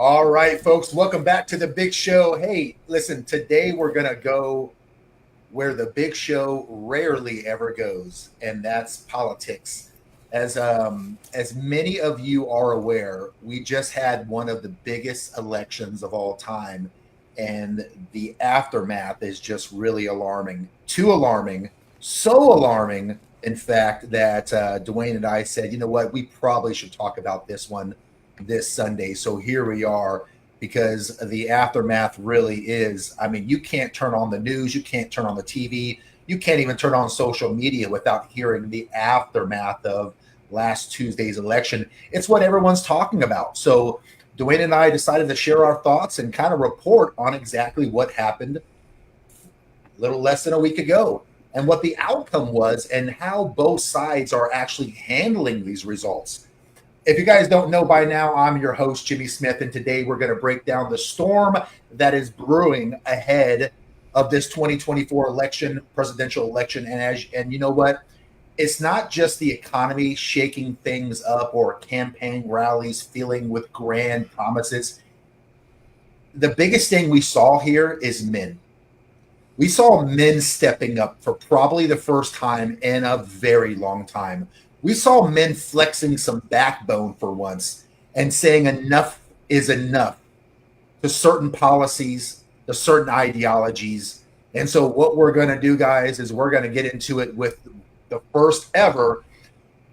All right, folks, welcome back to the big show. Hey, listen, today we're going to go where the big show rarely ever goes, and that's politics. As many of you are aware, we just had one of the biggest elections of all time, and the aftermath is just really alarming. Too alarming, so alarming, in fact, that Dwayne and I said, you know what, we probably should talk about this one this Sunday. So here we are, because the aftermath really is. I mean, you can't turn on the news, you can't turn on the TV, you can't even turn on social media without hearing the aftermath of last Tuesday's election. It's what everyone's talking about. So Dwayne and I decided to share our thoughts and kind of report on exactly what happened a little less than a week ago and what the outcome was and how both sides are actually handling these results. If you guys don't know by now, I'm your host, Jimmy Smith, and today we're going to break down the storm that is brewing ahead of this 2024 election, presidential election. And you know what? It's not just the economy shaking things up or campaign rallies filling with grand promises. The biggest thing we saw here is men. We saw men stepping up for probably the first time in a very long time. We saw men flexing some backbone for once and saying enough is enough to certain policies, to certain ideologies. And so what we're going to do, guys, is we're going to get into it with the first ever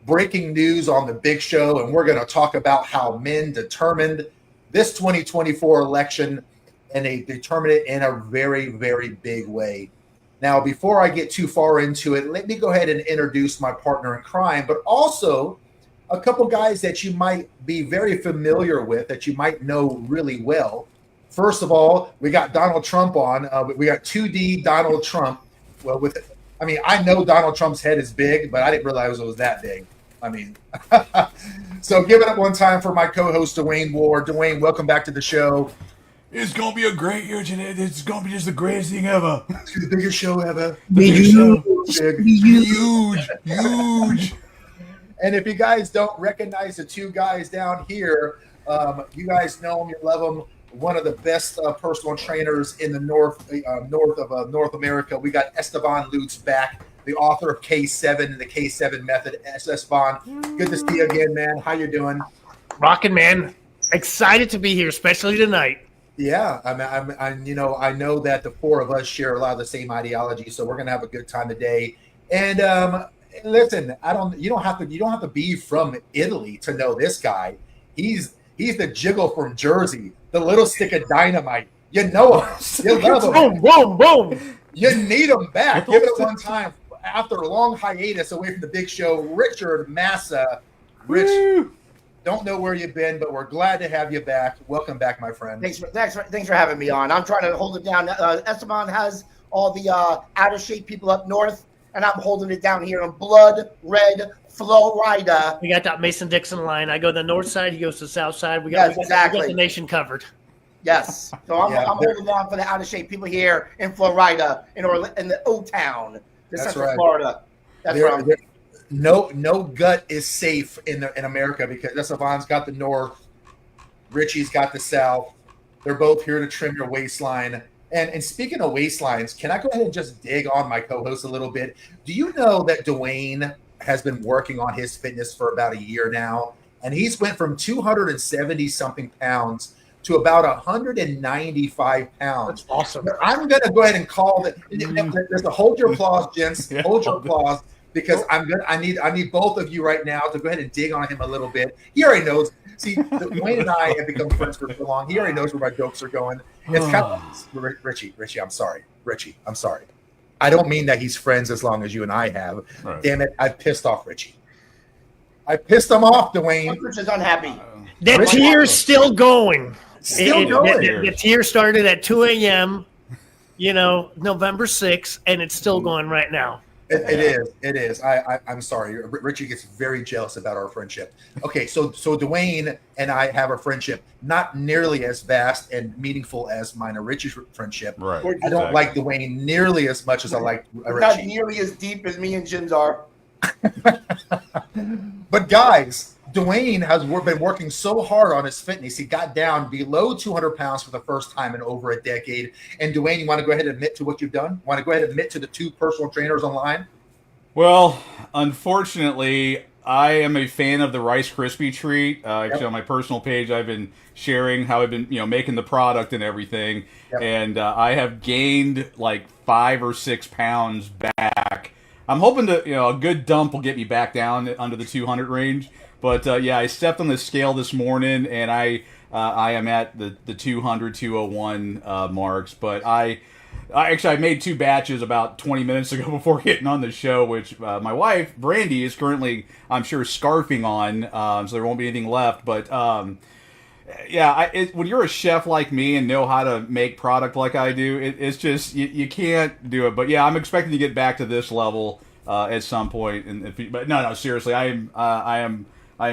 breaking news on the big show. And we're going to talk about how men determined this 2024 election, and they determined it in a very, very big way. Now, before I get too far into it, let me go ahead and introduce my partner in crime, but also a couple guys that you might be very familiar with, that you might know really well. First of all, we got Donald Trump on. We got 2D Donald Trump. Well, I know Donald Trump's head is big, but I didn't realize it was that big. So give it up one time for my co-host, Dwayne Ward. Dwayne, welcome back to the show. It's going to be a great year today. It's going to be just the greatest thing ever. It's the biggest show ever. Huge. And if you guys don't recognize the two guys down here, you guys know them, you love them. One of the best personal trainers in the north of North America. We got Esteban Lutz back, the author of K7 and the K7 Method. Esteban, good to see you again, man. How you doing? Rockin', man. Excited to be here, especially tonight. Yeah, I know that the four of us share a lot of the same ideology, so we're gonna have a good time today. And listen, you don't have to be from Italy to know this guy. He's the jiggle from Jersey, the little stick of dynamite. You know him, you love him. Boom, boom. You need him back. Give it one time after a long hiatus away from the big show. Richard Massa. Rich. Woo! Don't know where you've been, but we're glad to have you back. Welcome back, my friend. Thanks for having me on. I'm trying to hold it down. Esteban has all the out of shape people up north, and I'm holding it down here in blood red Florida. We got that Mason-Dixon line. I go to the north side, he goes to the south side. We got the nation covered. Yes. So I'm holding down for the out of shape people here in Florida, in the O-Town, Central Florida. That's where I'm. No gut is safe in America, because Esteban's got the north, Richie's got the south. They're both here to trim your waistline. And speaking of waistlines, can I go ahead and just dig on my co-host a little bit? Do you know that Dwayne has been working on his fitness for about a year now, and he's went from 270 something pounds to about 195 pounds. That's awesome. But I'm going to go ahead and call that. Hold your applause, gents. Hold your applause. Because I need both of you right now to go ahead and dig on him a little bit. He already knows. See, Dwayne and I have become friends for so long. He already knows where my jokes are going. It's kind of Richie. I'm sorry. Richie, I'm sorry. I don't mean that he's friends as long as you and I have. Right. Damn it, I pissed off Richie. I pissed him off, Dwayne. Richie's unhappy. The tier's still going. Going. The tier started at 2 a.m., November 6th, and it's still going right now. It is. I'm sorry. Richie gets very jealous about our friendship. Okay, so Dwayne and I have a friendship not nearly as vast and meaningful as mine and Richie's friendship. Right. I don't like Dwayne nearly as much as I like Richie. Not nearly as deep as me and Jim's are. But guys, Dwayne has been working so hard on his fitness. He got down below 200 pounds for the first time in over a decade. And Dwayne, you want to go ahead and admit to what you've done? Want to go ahead and admit to the 2 personal trainers online? Well, unfortunately, I am a fan of the Rice Krispie treat. Actually, on my personal page, I've been sharing how I've been, making the product and everything. Yep. And I have gained like 5 or 6 pounds back. I'm hoping to, a good dump will get me back down under the 200 range. But I stepped on the scale this morning, and I am at the 200, 201 marks. But I made 2 batches about 20 minutes ago before getting on the show, which my wife, Brandy, is currently, I'm sure, scarfing on, so there won't be anything left. But, when you're a chef like me and know how to make product like I do, it's just, you can't do it. But, I'm expecting to get back to this level at some point. But, no, seriously, I am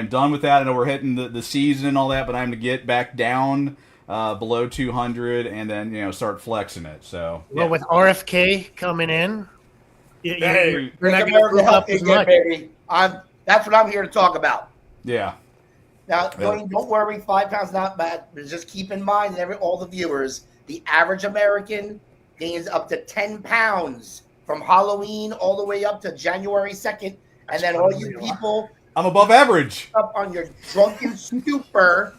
done with that. I know we're hitting the season and all that, but I'm to get back down below 200 and then start flexing it. So with RFK coming in, you're not Make going to America move up healthy as again, much. baby. That's what I'm here to talk about. Yeah. Now, don't worry, 5 pounds not bad. But just keep in mind, all the viewers, the average American gains up to 10 pounds from Halloween all the way up to January 2nd. And then all you people I'm above average. up on your drunken stupor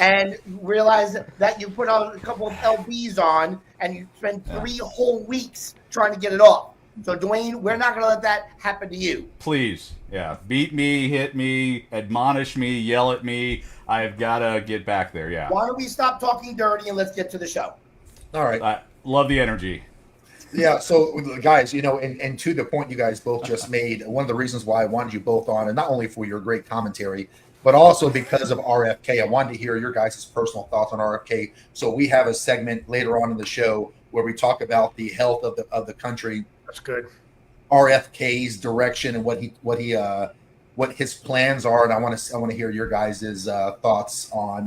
and realize that you put on a couple of LBs on and you spend 3 whole weeks trying to get it off. So, Dwayne, we're not going to let that happen to you. Please. Yeah. Beat me, hit me, admonish me, yell at me. I've got to get back there. Yeah. Why don't we stop talking dirty and let's get to the show? All right. I love the energy. Yeah, so guys, and to the point you guys both just made, one of the reasons why I wanted you both on, and not only for your great commentary, but also because of RFK. I wanted to hear your guys' personal thoughts on RFK. So we have a segment later on in the show where we talk about the health of the country. That's good. RFK's direction and what his plans are, and I want to hear your guys' thoughts on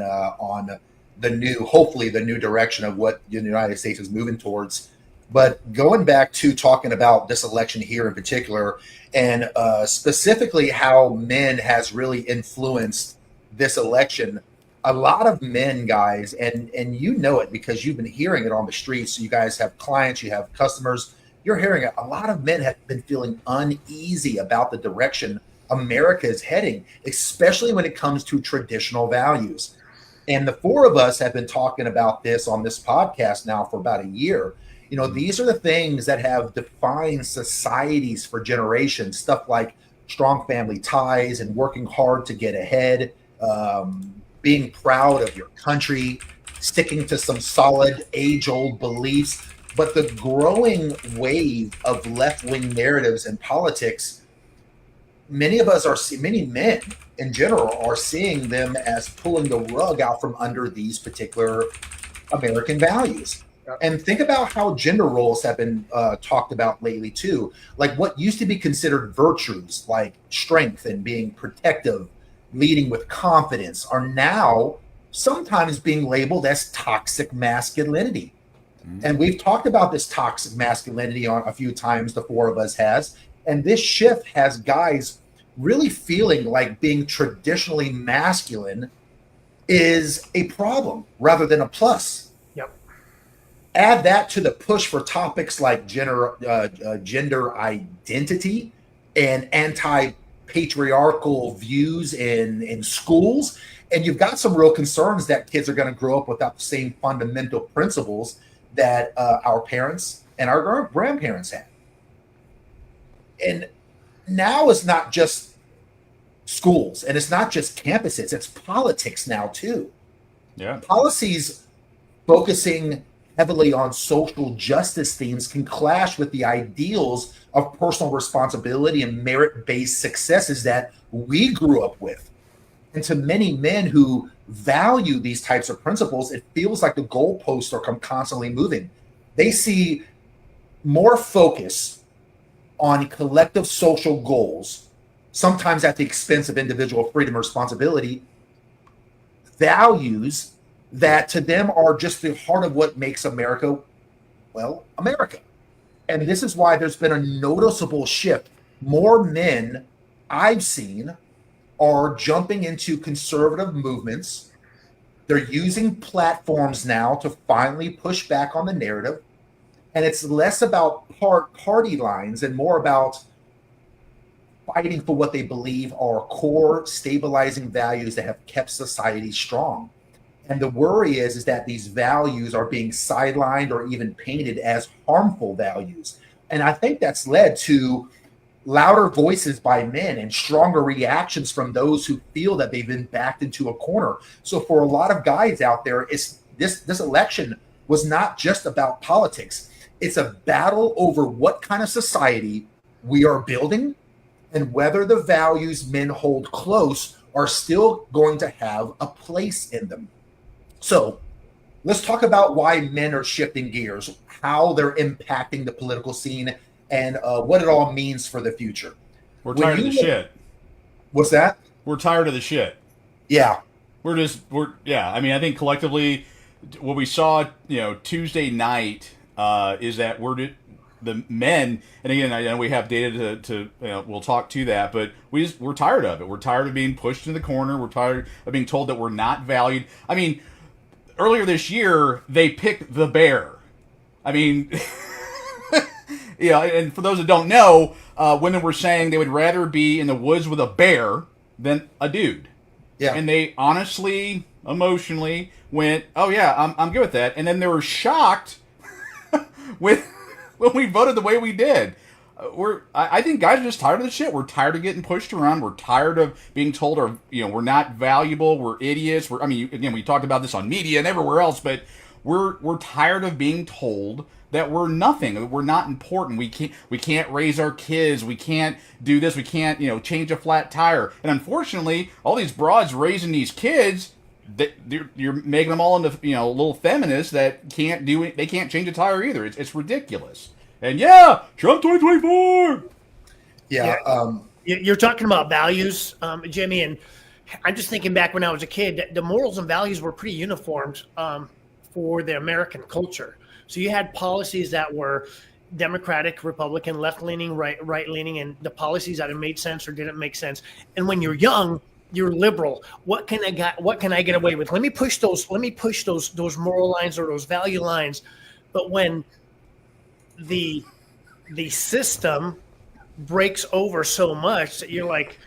hopefully the new direction of what the United States is moving towards. But going back to talking about this election here in particular, and specifically how men has really influenced this election, a lot of men, guys, and you know it because you've been hearing it on the streets. You guys have clients, you have customers. You're hearing it. A lot of men have been feeling uneasy about the direction America is heading, especially when it comes to traditional values. And the 4 of us have been talking about this on this podcast now for about a year. These are the things that have defined societies for generations, stuff like strong family ties and working hard to get ahead, being proud of your country, sticking to some solid age-old beliefs. But the growing wave of left-wing narratives in politics, many men in general are seeing them as pulling the rug out from under these particular American values. And think about how gender roles have been talked about lately too. Like what used to be considered virtues like strength and being protective, leading with confidence, are now sometimes being labeled as toxic masculinity. And we've talked about this toxic masculinity on a few times, the 4 of us has. And this shift has guys really feeling like being traditionally masculine is a problem rather than a plus. Yep. Add that to the push for topics like gender identity and anti-patriarchal views in schools, and you've got some real concerns that kids are going to grow up without the same fundamental principles that our parents and our grandparents had. And now it's not just schools and it's not just campuses, it's politics now too. Yeah. Policies focusing heavily on social justice themes can clash with the ideals of personal responsibility and merit-based successes that we grew up with. And to many men who value these types of principles, it feels like the goalposts are constantly moving. They see more focus on collective social goals, sometimes at the expense of individual freedom and responsibility, values that to them are just the heart of what makes America, well, America. And this is why there's been a noticeable shift. More men I've seen are jumping into conservative movements. They're using platforms now to finally push back on the narrative. And it's less about party lines and more about fighting for what they believe are core stabilizing values that have kept society strong. And the worry is that these values are being sidelined or even painted as harmful values. And I think that's led to louder voices by men and stronger reactions from those who feel that they've been backed into a corner. So for a lot of guys out there, it's this election was not just about politics. It's a battle over what kind of society we are building and whether the values men hold close are still going to have a place in them. So let's talk about why men are shifting gears, how they're impacting the political scene, and what it all means for the future. We're tired of the shit. What's that? We're tired of the shit. Yeah. I mean, I think collectively what we saw, Tuesday night is that the men, and again, I know we have data to we'll talk to that, but we're tired of it. We're tired of being pushed in the corner. We're tired of being told that we're not valued. I mean, earlier this year, they picked the bear. I mean, and for those that don't know, women were saying they would rather be in the woods with a bear than a dude. Yeah. And they honestly, emotionally went, oh yeah, I'm good with that. And then they were shocked when we voted the way we did. I think guys are just tired of the shit. We're tired of getting pushed around. We're tired of being told we're not valuable. We're idiots. We talked about this on media and everywhere else, but we're tired of being told that we're nothing. We're not important. We can't raise our kids. We can't do this. We can't change a flat tire. And unfortunately, all these broads raising these kids, you're making them all into little feminists that can't change a tire either. It's ridiculous. And yeah, Trump 2024. Yeah. You're talking about values, Jimmy, and I'm just thinking back when I was a kid, the morals and values were pretty uniformed for the American culture. So you had policies that were Democratic, Republican, left-leaning, right-leaning, and the policies either made sense or didn't make sense. And when you're young, you're liberal. What can I get away with? Let me push those moral lines or those value lines. But when the system breaks over so much that you're like,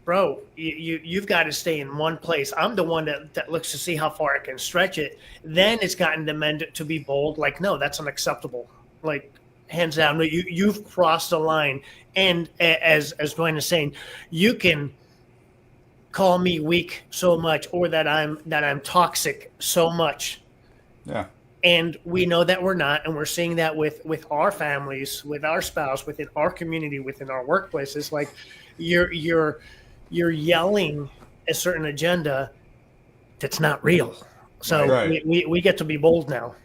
bro, you've got to stay in one place. I'm the one that looks to see how far I can stretch it. Then it's gotten the men to be bold. Like, no, that's unacceptable. Like, hands down, you've crossed the line. And as Dwayne is saying, you can call me weak so much, or that I'm toxic so much. Yeah. And we know that we're not, and we're seeing that with our families, with our spouse, within our community, within our workplaces. Like, you're yelling a certain agenda that's not real. So right. we get to be bold now.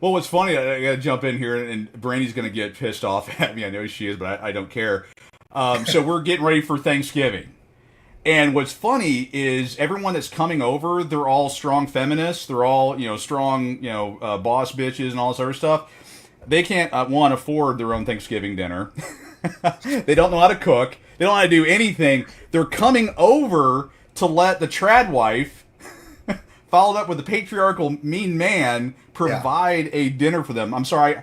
Well, what's funny, I got to jump in here, and Brandy's going to get pissed off at me. I know she is, but I don't care. So we're getting ready for Thanksgiving. And what's funny is everyone that's coming over, they're all strong feminists. They're all, strong, boss bitches and all this other stuff. They can't, afford their own Thanksgiving dinner. They don't know how to cook. They don't know how to do anything. They're coming over to let the trad wife, followed up with the patriarchal mean man, provide a dinner for them. I'm sorry.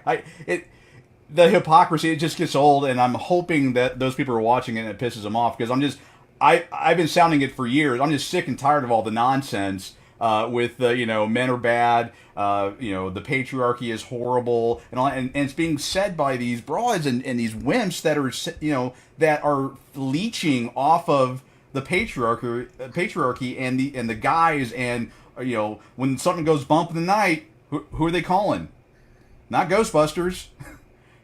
The hypocrisy, it just gets old, and I'm hoping that those people are watching it and it pisses them off, because I've been sounding it for years. I'm just sick and tired of all the nonsense with men are bad, the patriarchy is horrible, and it's being said by these broads and these wimps that are leeching off of the patriarchy and the guys, and when something goes bump in the night, who are they calling? Not Ghostbusters.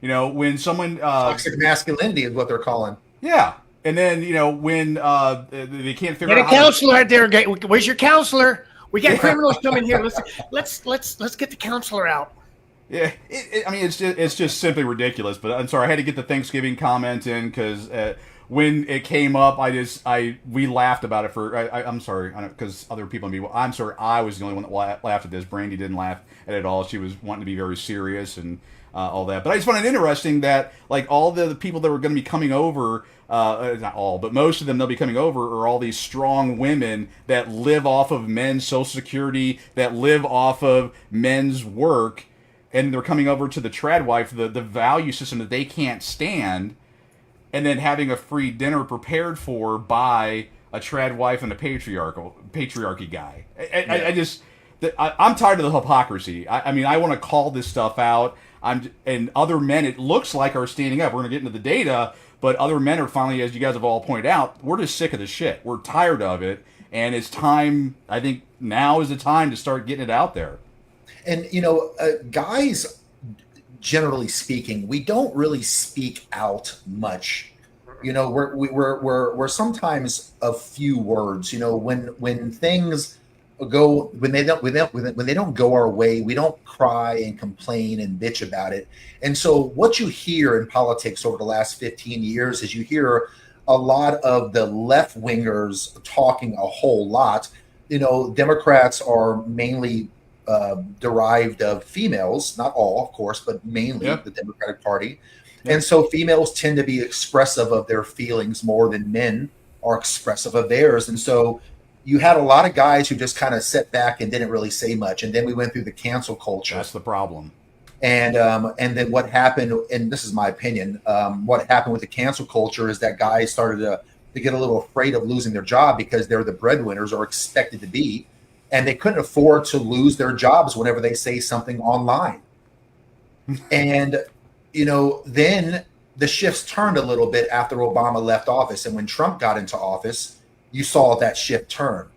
When someone toxic masculinity is what they're calling. Yeah. And then, when they can't figure out how counselor out there. Where's your counselor? We got criminals coming here. Let's get the counselor out. Yeah, it's just simply ridiculous. But I'm sorry, I had to get the Thanksgiving comment in, because when it came up, we laughed about it I'm sorry, because other people I'm sorry, I was the only one that laughed at this. Brandy didn't laugh at it at all. She was wanting to be very serious and all that. But I just found it interesting that, like, all the people that were going to be coming over, not all, but most of them they'll be coming over are all these strong women that live off of men's social security, that live off of men's work, and they're coming over to the trad wife, the value system that they can't stand, and then having a free dinner prepared for by a trad wife and a patriarchy guy. I'm tired of the hypocrisy. I mean, I want to call this stuff out. And other men, it looks like, are standing up. We're going to get into the data, but other men are finally, as you guys have all pointed out, we're just sick of the shit. We're tired of it, and it's time. I think now is the time to start getting it out there. And guys, generally speaking, we don't really speak out much. We're sometimes a few words. When things go, when they don't go our way, we don't cry and complain and bitch about it. And so what you hear in politics over the last 15 years is you hear a lot of the left wingers talking a whole lot. Democrats are mainly derived of females, not all, of course, but mainly the Democratic Party. And so females tend to be expressive of their feelings more than men are expressive of theirs. And so you had a lot of guys who just kind of sat back and didn't really say much. And then we went through the cancel culture. That's the problem. And then what happened, and this is my opinion, what happened with the cancel culture is that guys started to get a little afraid of losing their job because they're the breadwinners or expected to be. And they couldn't afford to lose their jobs whenever they say something online. And then the shifts turned a little bit after Obama left office. And when Trump got into office, you saw that shift turn.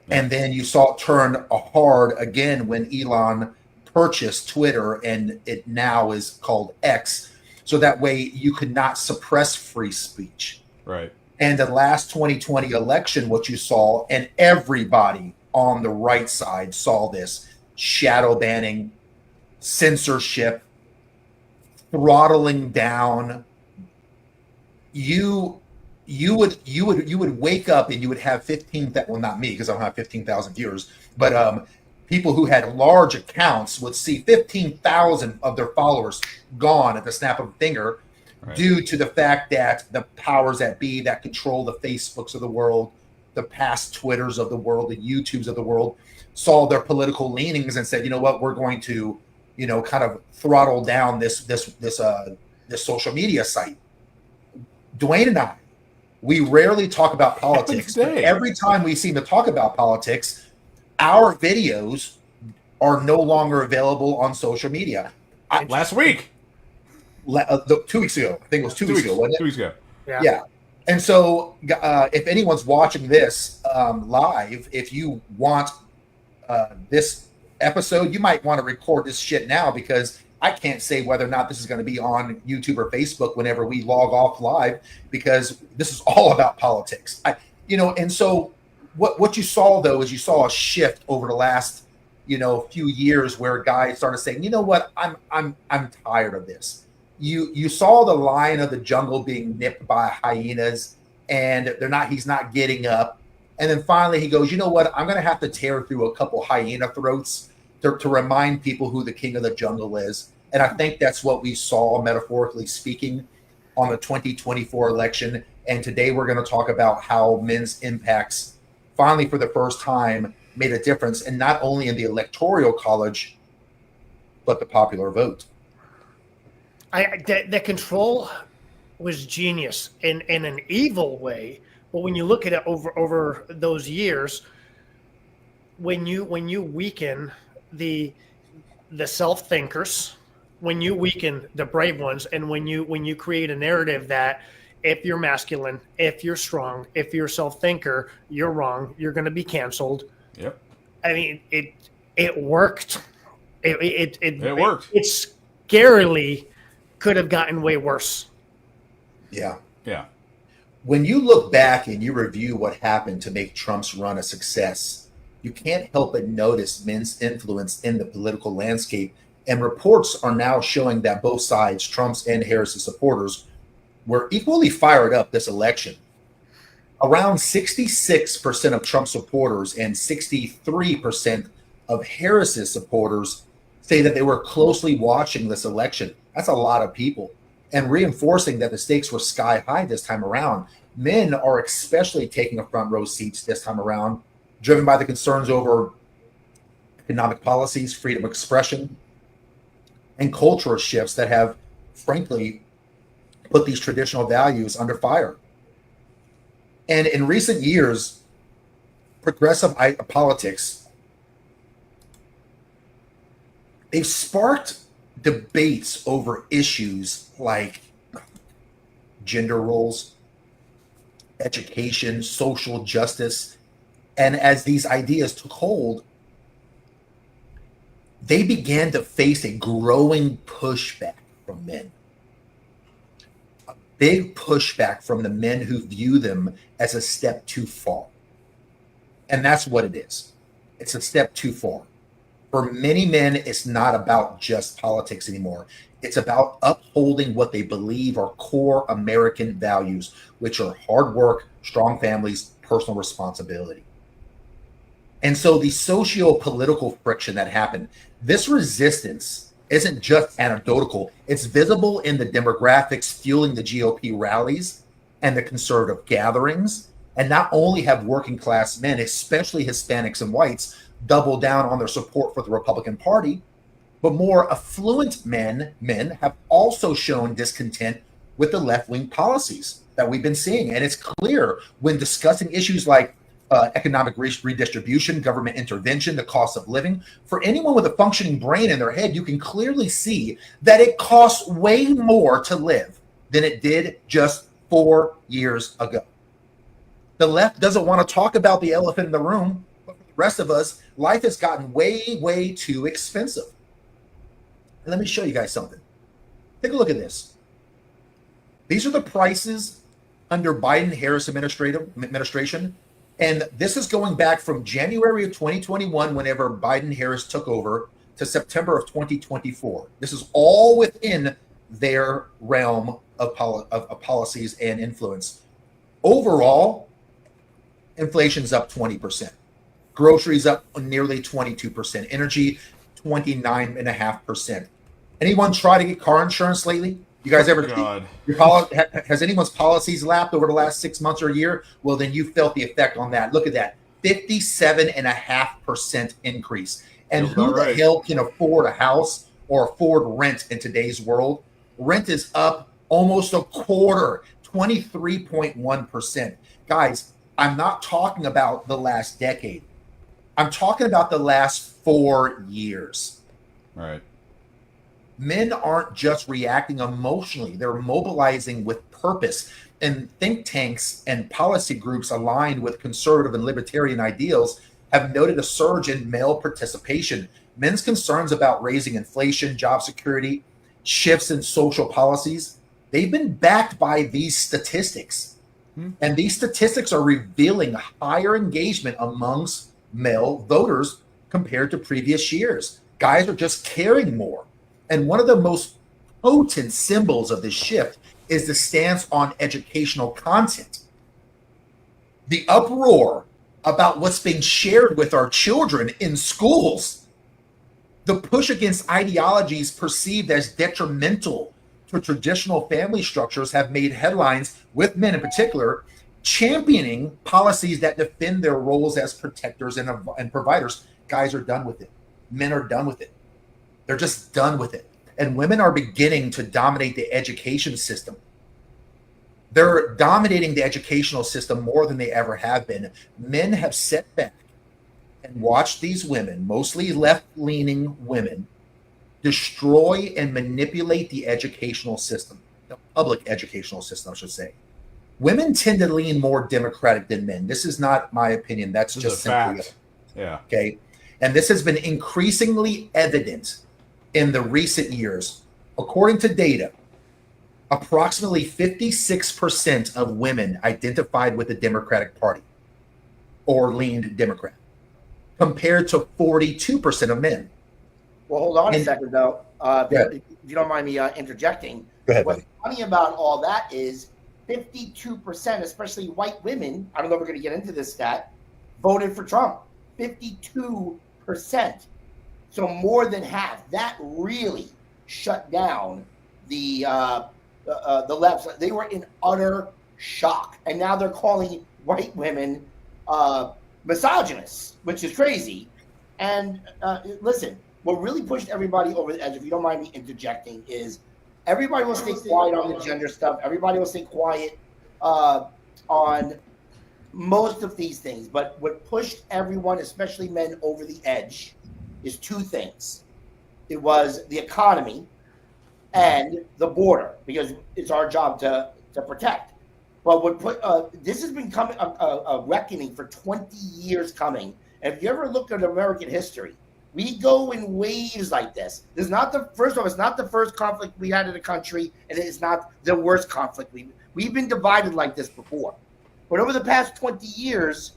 And then you saw it turn hard again when Elon purchased Twitter, and it now is called X. So that way you could not suppress free speech. Right. And the last 2020 election, what you saw, and everybody on the right side saw this: shadow banning, censorship, throttling down. You would wake up and you would have 15,000, well, not me because I don't have 15,000 viewers, but people who had large accounts would see 15,000 of their followers gone at the snap of a finger, due to the fact that the powers that be that control the Facebooks of the world, the past Twitters of the world, the YouTubes of the world, saw their political leanings and said, you know what, we're going to, kind of throttle down this social media site. Dwayne and I, we rarely talk about politics, but every time we seem to talk about politics, our videos are no longer available on social media. Last week. 2 weeks ago. I think it was 2 weeks ago, wasn't it? 2 weeks ago. Yeah. And so if anyone's watching this live, if you want this episode, you might want to record this shit now, because I can't say whether or not this is going to be on YouTube or Facebook whenever we log off live, because this is all about politics. And so what you saw, though, is you saw a shift over the last, few years where guys started saying, you know what, I'm tired of this. You saw the lion of the jungle being nipped by hyenas, and he's not getting up. And then finally he goes, you know what, I'm going to have to tear through a couple hyena throats to remind people who the king of the jungle is. And I think that's what we saw, metaphorically speaking, on the 2024 election. And today we're going to talk about how men's impacts finally, for the first time, made a difference, and not only in the electoral college, but the popular vote. The control was genius in an evil way, but when you look at it over those years, when you weaken the self thinkers, when you weaken the brave ones, and when you create a narrative that if you're masculine, if you're strong, if you're a self thinker, you're wrong, you're going to be canceled. Yep. I mean, it worked. It worked. It scarily could have gotten way worse. Yeah. Yeah. When you look back and you review what happened to make Trump's run a success, you can't help but notice men's influence in the political landscape. And reports are now showing that both sides, Trump's and Harris's supporters, were equally fired up this election. Around 66% of Trump supporters and 63% of Harris's supporters say that they were closely watching this election. That's a lot of people. and reinforcing that the stakes were sky high this time around. Men are especially taking a front row seats this time around, driven by the concerns over economic policies, freedom of expression, and cultural shifts that have, frankly, put these traditional values under fire. And in recent years, progressive politics, they've sparked debates over issues like gender roles, education, social justice. And as these ideas took hold, they began to face a growing pushback from men. A big pushback from the men who view them as a step too far. And that's what it is. It's a step too far. For many men, it's not about just politics anymore. It's about upholding what they believe are core American values, which are hard work, strong families, personal responsibility. And so the socio-political friction that happened, this resistance isn't just anecdotal. It's visible in the demographics fueling the GOP rallies and the conservative gatherings. And not only have working class men, especially Hispanics and whites, double down on their support for the Republican Party, but more affluent men have also shown discontent with the left-wing policies that we've been seeing. And it's clear when discussing issues like economic redistribution, government intervention, the cost of living. For anyone with a functioning brain in their head, you can clearly see that it costs way more to live than it did just 4 years ago. The left doesn't want to talk about the elephant in the room, but for the rest of us, life has gotten way, way too expensive. And let me show you guys something. Take a look at this. These are the prices under Biden-Harris administration. And this is going back from January of 2021, whenever Biden-Harris took over, to September of 2024. This is all within their realm of policies and influence. Overall, inflation's up 20%. Groceries up nearly 22%. Energy, 29.5%. Anyone try to get car insurance lately? You guys ever? Has anyone's policies lapsed over the last 6 months or a year? Well, then you felt the effect on that. Look at that, 57.5% increase. And who the hell can afford a house or afford rent in today's world? Rent is up almost a quarter, 23.1%. Guys, I'm not talking about the last decade. I'm talking about the last 4 years. Right. Men aren't just reacting emotionally. They're mobilizing with purpose. And think tanks and policy groups aligned with conservative and libertarian ideals have noted a surge in male participation. Men's concerns about raising inflation, job security, shifts in social policies, they've been backed by these statistics. And these statistics are revealing higher engagement amongst male voters compared to previous years. Guys are just caring more. And one of the most potent symbols of this shift is the stance on educational content. The uproar about what's being shared with our children in schools. The push against ideologies perceived as detrimental to traditional family structures have made headlines, with men in particular, championing policies that defend their roles as protectors and providers. Guys are done with it. Men are done with it. They're just done with it. And women are beginning to dominate the education system. They're dominating the educational system more than they ever have been. Men have sat back and watched these women, mostly left-leaning women, destroy and manipulate the educational system, the public educational system, I should say. Women tend to lean more Democratic than men. This is not my opinion. That's just simply it. Yeah. Okay. And this has been increasingly evident in the recent years. According to data, approximately 56% of women identified with the Democratic Party or leaned Democrat, compared to 42% of men. Well, hold on a second, though. If you don't mind me interjecting. Go ahead, What's buddy. funny about all that is 52%, especially white women, I don't know if we're going to get into this stat, voted for Trump. 52%. So more than half. That really shut down the the left, they were in utter shock, and now they're calling white women misogynists, which is crazy. And listen, what really pushed everybody over the edge, if you don't mind me interjecting, is everybody will stay quiet on the gender stuff. Everybody will stay quiet on most of these things. But what pushed everyone, especially men, over the edge is two things. It was the economy and the border, because it's our job to protect. But what put this has been coming a reckoning for 20 years coming. And if you ever look at American history, we go in waves like this. This is not the first of. It's not the first conflict we had in the country, and it's not the worst conflict. We've been divided like this before. But over the past 20 years,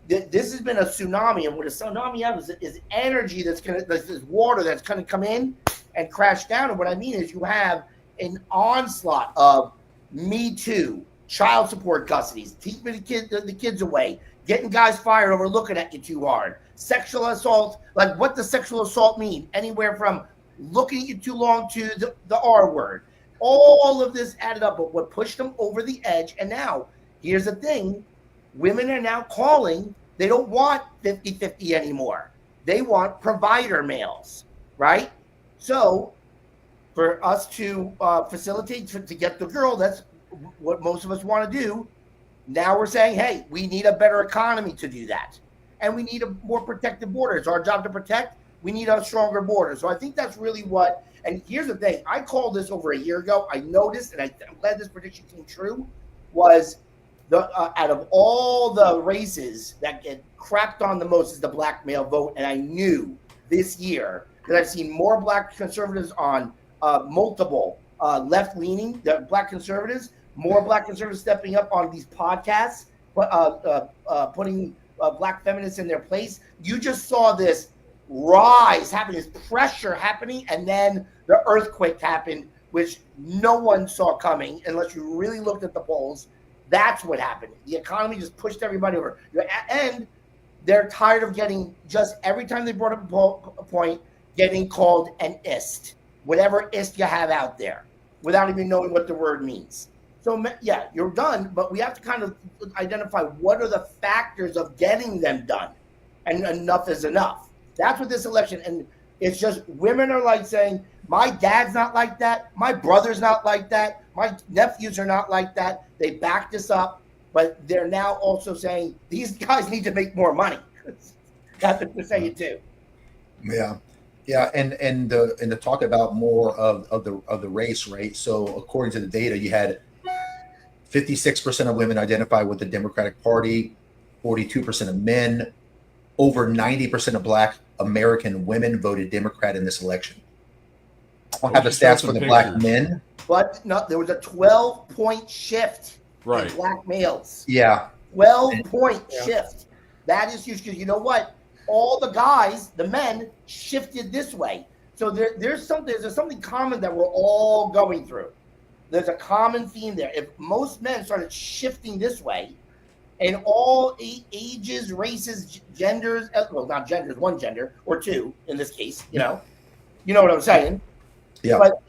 this has been a tsunami, and what a tsunami is energy this water that's going to come in and crash down. And what I mean is, you have an onslaught of Me Too, child support custodies, keeping the kids away, getting guys fired over looking at you too hard, sexual assault. Like, what does sexual assault mean? Anywhere from looking at you too long to the R word. All of this added up, but what pushed them over the edge. And now, here's the thing. Women are now calling. They don't want 50-50 anymore. They want provider males, right? So for us to facilitate to get the girl, that's what most of us want to do. Now we're saying, hey, we need a better economy to do that. And we need a more protected border. It's our job to protect. We need a stronger border. So I think that's really what, and here's the thing. I called this over a year ago. I noticed, and I'm glad this prediction came true, was out of all the races that get crapped on the most is the black male vote. And I knew this year that I've seen more black conservatives on multiple left-leaning, the black conservatives, more black conservatives stepping up on these podcasts, putting black feminists in their place. You just saw this rise happening, this pressure happening, and then the earthquake happened, which no one saw coming unless you really looked at the polls. That's what happened. The economy just pushed everybody over. And they're tired of getting, just every time they brought up a point, getting called an ist, whatever ist you have out there, without even knowing what the word means. So, yeah, you're done, but we have to kind of identify what are the factors of getting them done. And enough is enough. That's what this election, and it's just women are like saying, my dad's not like that. My brother's not like that. My nephews are not like that. They backed us up, but they're now also saying these guys need to make more money. That's what they're saying too. Yeah. Yeah, and to talk about more of the race, right? So according to the data, you had 56% of women identify with the Democratic Party, 42% of men, over 90% of Black American women voted Democrat in this election. I don't have the stats for the Black men, but no, there was a 12-point shift in Black males. Yeah, 12-point shift. That is huge, because you know what? All the guys, the men, shifted this way. So there's something common that we're all going through. There's a common theme there. If most men started shifting this way, and all ages, races, genders, well, not genders, one gender or two in this case, you know what I'm saying? Yeah. But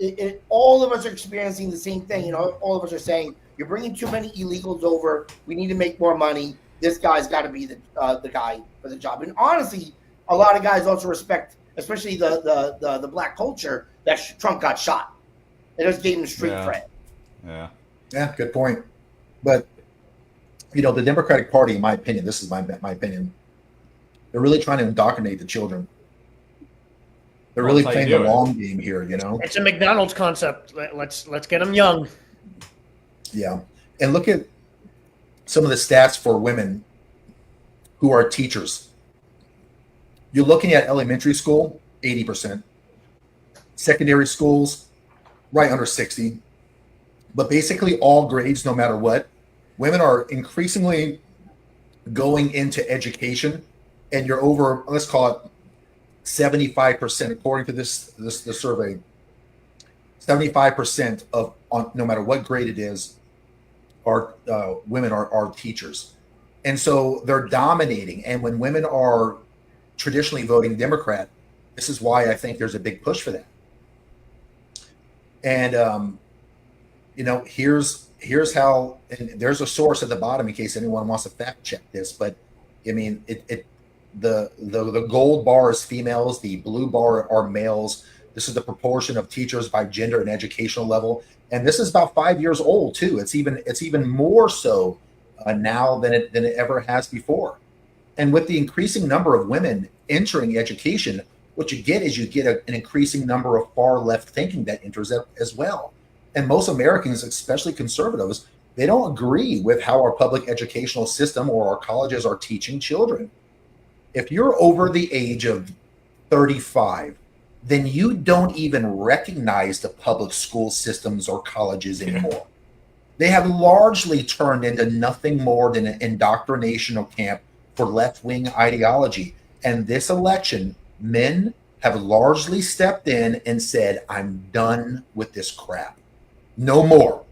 all of us are experiencing the same thing. You know, all of us are saying, you're bringing too many illegals over. We need to make more money. This guy's got to be the guy for the job. And honestly, a lot of guys also respect, especially the black culture, that Trump got shot. It just gave him street cred. Yeah, good point. But the Democratic Party, in my opinion, this is my opinion, they're really trying to indoctrinate the children. They're really playing the long game here. It's a McDonald's concept. Let's get them young. Yeah, and look at some of the stats for women who are teachers. You're looking at elementary school, 80%. Secondary schools, right under 60. But basically all grades, no matter what, women are increasingly going into education, and you're over, let's call it 75%, according to this survey. 75% of, no matter what grade it is, are women are teachers. And so they're dominating. And when women are traditionally voting Democrat, this is why I think there's a big push for that. And here's how, and there's a source at the bottom in case anyone wants to fact check this, but I mean, the gold bar is females, the blue bar are males. This is the proportion of teachers by gender and educational level, and this is about 5 years old too. It's even more so now than it ever has before. And with the increasing number of women entering education, what you get is an increasing number of far left thinking that enters as well. And most Americans, especially conservatives, they don't agree with how our public educational system or our colleges are teaching children. If you're over the age of 35, then you don't even recognize the public school systems or colleges anymore. They have largely turned into nothing more than an indoctrinational camp for left-wing ideology. And this election, men have largely stepped in and said, I'm done with this crap. No more.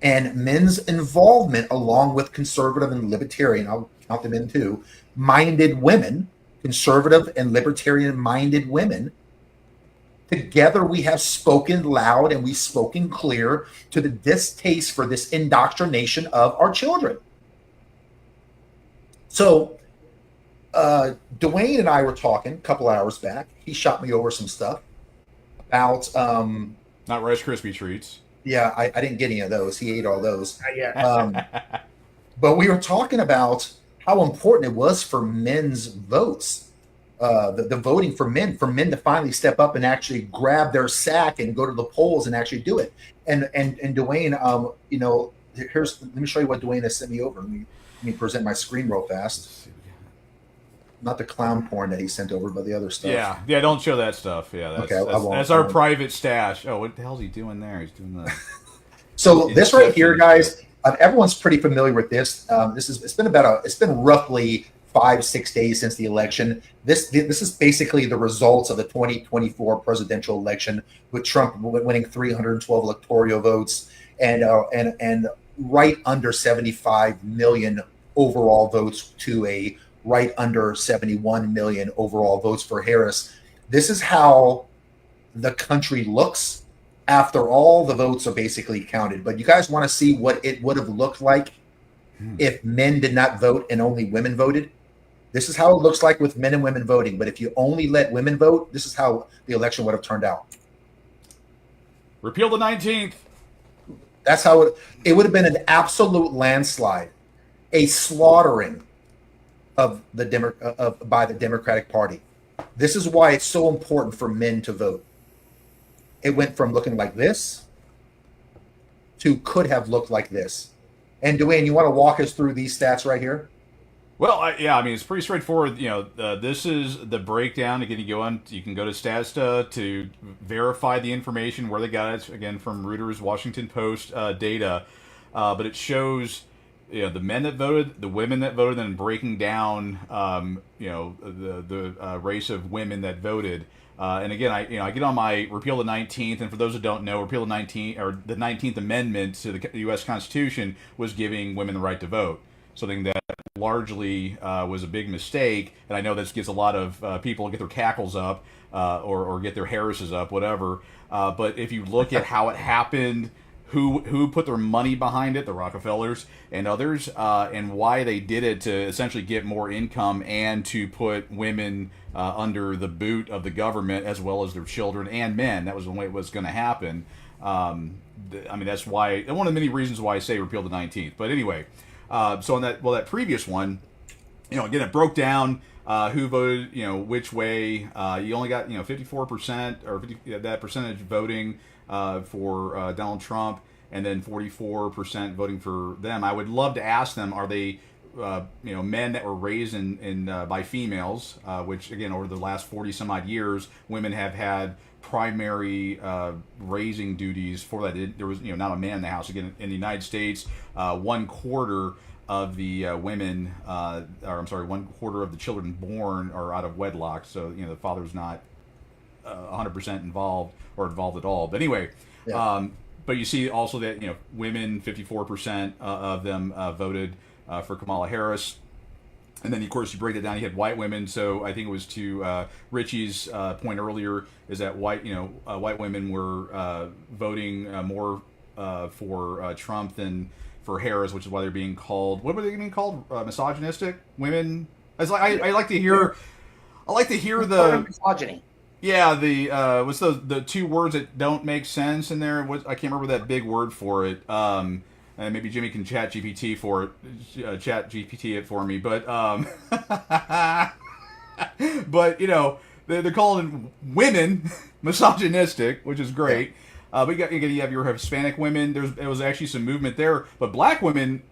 And men's involvement, along with conservative and libertarian, I'll count them in too, minded women, conservative and libertarian minded women, together we have spoken loud and we've spoken clear to the distaste for this indoctrination of our children. So Dwayne and I were talking a couple hours back. He shot me over some stuff about not Rice Krispie treats. Yeah, I didn't get any of those. He ate all those. Yeah. But we were talking about how important it was for men's votes, the voting for men to finally step up and actually grab their sack and go to the polls and actually do it. And Dwayne, let me show you what Dwayne has sent me over. Let me present my screen real fast. Not the clown porn that he sent over, but the other stuff. Yeah. Don't show that stuff. Yeah, that's our private stash. Oh, what the hell's he doing there? He's doing the. So this right here, guys, everyone's pretty familiar with this. It's been roughly 5-6 days since the election. This is basically the results of the 2024 presidential election, with Trump winning 312 electoral votes and right under 75 million overall votes to a right under 71 million overall votes for Harris. This is how the country looks after all the votes are basically counted. But you guys want to see what it would have looked like if men did not vote and only women voted? This is how it looks like with men and women voting. But if you only let women vote, this is how the election would have turned out. Repeal the 19th. That's how it would have been an absolute landslide, a slaughtering of by the Democratic Party. This is why it's so important for men to vote. It went from looking like this to could have looked like this. And Dwayne, you want to walk us through these stats right here? Well, it's pretty straightforward. This is the breakdown. Again, you can go to Statista to verify the information where they got it. Again, from Reuters, Washington Post data, but it shows the men that voted, the women that voted, and breaking down the race of women that voted. And again, I get on my repeal the 19th, and for those who don't know, repeal the 19th or the 19th Amendment to the U.S. Constitution was giving women the right to vote. Something that largely was a big mistake, and I know this gets a lot of people get their cackles up or get their hairs up, whatever. But if you look at how it happened, who put their money behind it, the Rockefellers and others, and why they did it to essentially get more income and to put women under the boot of the government as well as their children and men. That was the way it was going to happen. That's why one of the many reasons why I say repeal the 19th. But anyway. So on that previous one, again, it broke down who voted, which way. You only got 54% or 50, that percentage voting for Donald Trump, and then 44% voting for them. I would love to ask them: are they, men that were raised in by females? Which again, over the last 40 some odd years, women have had primary raising duties for that. There was not a man in the house. Again, in the United States, 1/4 of the women, or I'm sorry, 1/4 of the children born are out of wedlock. So the father's not 100% involved or involved at all. But anyway, but you see also that women, 54% of them voted for Kamala Harris. And then, of course, you break it down. You had white women. So I think it was to Richie's point earlier, is that white women were voting more for Trump than for Harris, which is why they're being called. What were they being called? Misogynistic women. I like to hear. I like to hear the misogyny. Yeah, the what's the two words that don't make sense in there? I can't remember that big word for it. And maybe Jimmy can chat GPT for it, chat GPT it for me. But but you know they're calling women misogynistic, which is great. But you have your Hispanic women. There was actually some movement there, but black women,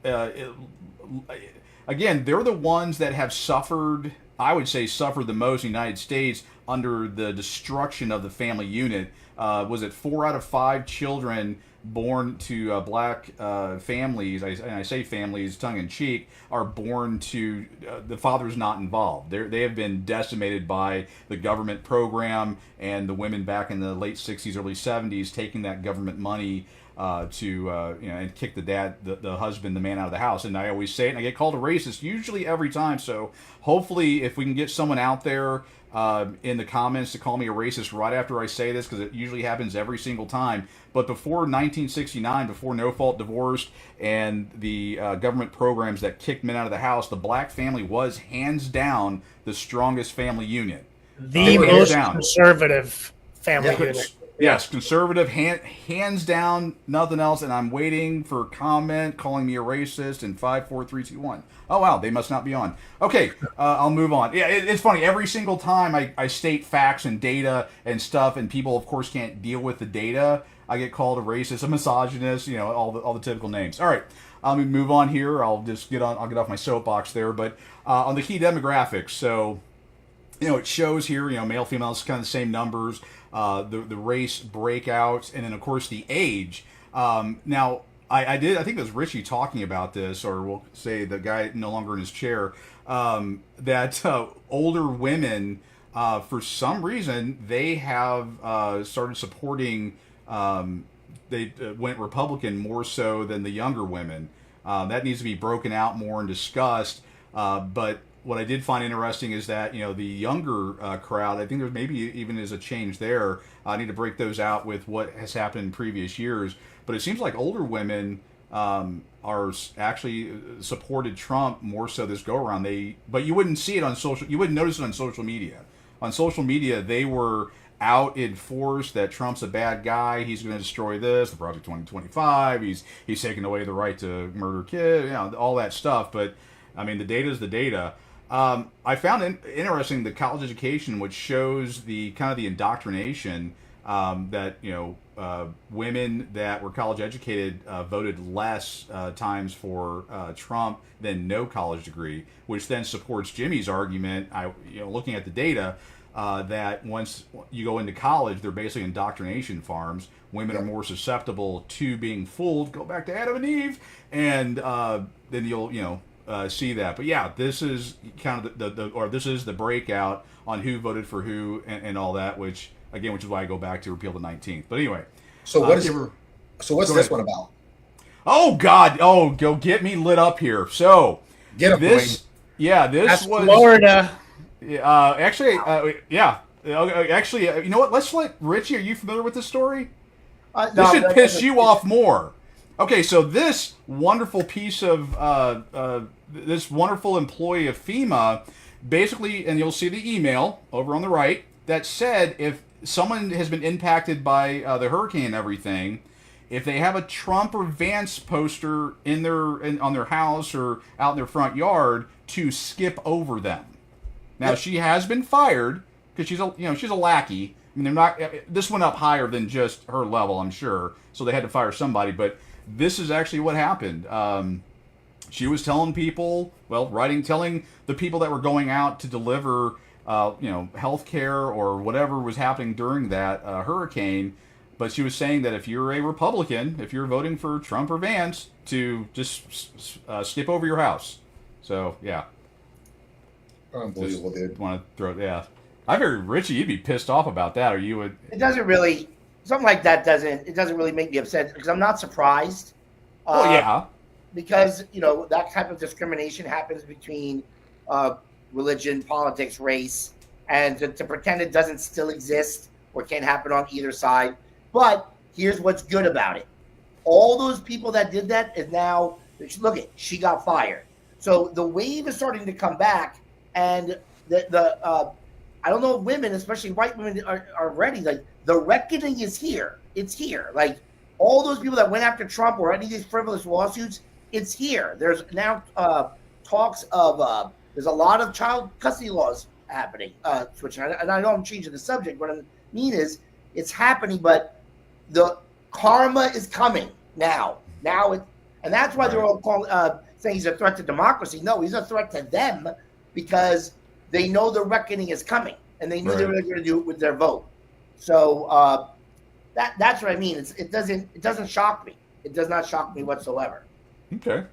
again, they're the ones that have suffered. I would say suffered the most in the United States under the destruction of the family unit. Was it 4 out of 5 children born to black families, and I say families tongue in cheek, are born to the father's not involved. They have been decimated by the government program and the women back in the late 60s, early 70s taking that government money and kick the husband, the man out of the house. And I always say it, and I get called a racist usually every time. So hopefully, if we can get someone out there in the comments to call me a racist right after I say this, because it usually happens every single time. But before 1969, before no-fault divorce and the government programs that kicked men out of the house, the black family was hands down the strongest family unit. The most conservative family unit. Yes, conservative, hands down, nothing else. And I'm waiting for a comment calling me a racist in 5, 4, 3, 2, 1. Oh, wow, they must not be on. Okay, I'll move on. Yeah, it's funny. Every single time I state facts and data and stuff, and people, of course, can't deal with the data, I get called a racist, a misogynist, all the typical names. All right, let me move on here. I'll get off my soapbox there. But on the key demographics, so, it shows here, male, female, it's kind of the same numbers. The race breakouts, and then of course the age. Now I think it was Richie talking about this, or we'll say the guy no longer in his chair, that older women, for some reason, they have started supporting. They went Republican more so than the younger women. That needs to be broken out more and discussed. But what I did find interesting is that the younger crowd, I think there maybe even is a change there. I need to break those out with what has happened in previous years. But it seems like older women are actually supported Trump more so this go around. But you wouldn't see it on social. You wouldn't notice it on social media. On social media, they were out in force that Trump's a bad guy. He's going to destroy this, the Project 2025. He's taking away the right to murder kids. All that stuff. But I mean, the data is the data. I found interesting the college education, which shows the kind of the indoctrination that women that were college educated voted less times for Trump than no college degree, which then supports Jimmy's argument. Looking at the data, that once you go into college, they're basically indoctrination farms. Women are more susceptible to being fooled. Go back to Adam and Eve, and then you'll see that. But yeah, this is kind of this is the breakout on who voted for who and all that, which is why I go back to repeal the 19th. But anyway, what's this one about? Oh God! Oh, go get me lit up here. So get up, this. Yeah, this was Florida. Actually, you know what? Let's let Richie. Are you familiar with this story? This should piss you off more. Okay, so this wonderful piece of this wonderful employee of FEMA, basically, and you'll see the email over on the right that said if someone has been impacted by the hurricane and everything, if they have a Trump or Vance poster on their house or out in their front yard, to skip over them. Now she has been fired because she's a lackey. I mean, they're not. This went up higher than just her level, I'm sure. So they had to fire somebody. But this is actually what happened. She was telling people, telling the people that were going out to deliver, health care or whatever was happening during that hurricane. But she was saying that if you're a Republican, if you're voting for Trump or Vance, to just skip over your house. So yeah. Unbelievable, dude. Want to throw it? Yeah. I figured Richie, you'd be pissed off about that, or you would. It doesn't really. Something like that doesn't really make me upset because I'm not surprised. Yeah. Because that type of discrimination happens between religion, politics, race, and to pretend it doesn't still exist or can't happen on either side. But here's what's good about it: All those people that did that is now, look at, she got fired. So the wave is starting to come back, and I don't know if women, especially white women, are ready. Like, the reckoning is here. It's here. Like, all those people that went after Trump or any of these frivolous lawsuits, it's here. There's now talks of there's a lot of child custody laws happening, switching. And I know I'm changing the subject. What I mean is, it's happening, but the karma is coming now. And that's why they're all saying he's a threat to democracy. No, he's a threat to them, because they know the reckoning is coming, and they knew they were going to do it with their vote. So that's what I mean. It doesn't shock me. It does not shock me whatsoever. Okay.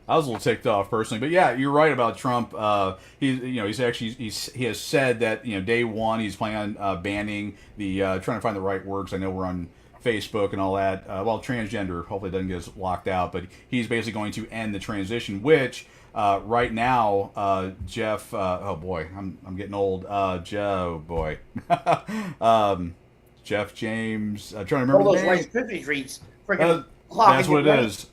I was a little ticked off personally, but yeah, you're right about Trump. He has said that day one he's planning on banning the trying to find the right words. I know we're on Facebook and all that. Transgender hopefully doesn't get us locked out, but he's basically going to end the transition. Which right now, Jeff. Oh boy, I'm getting old. Joe boy. Jeff James. I'm trying to remember all the those name. Rice Krispie treats. Freaking clock. That's what it is.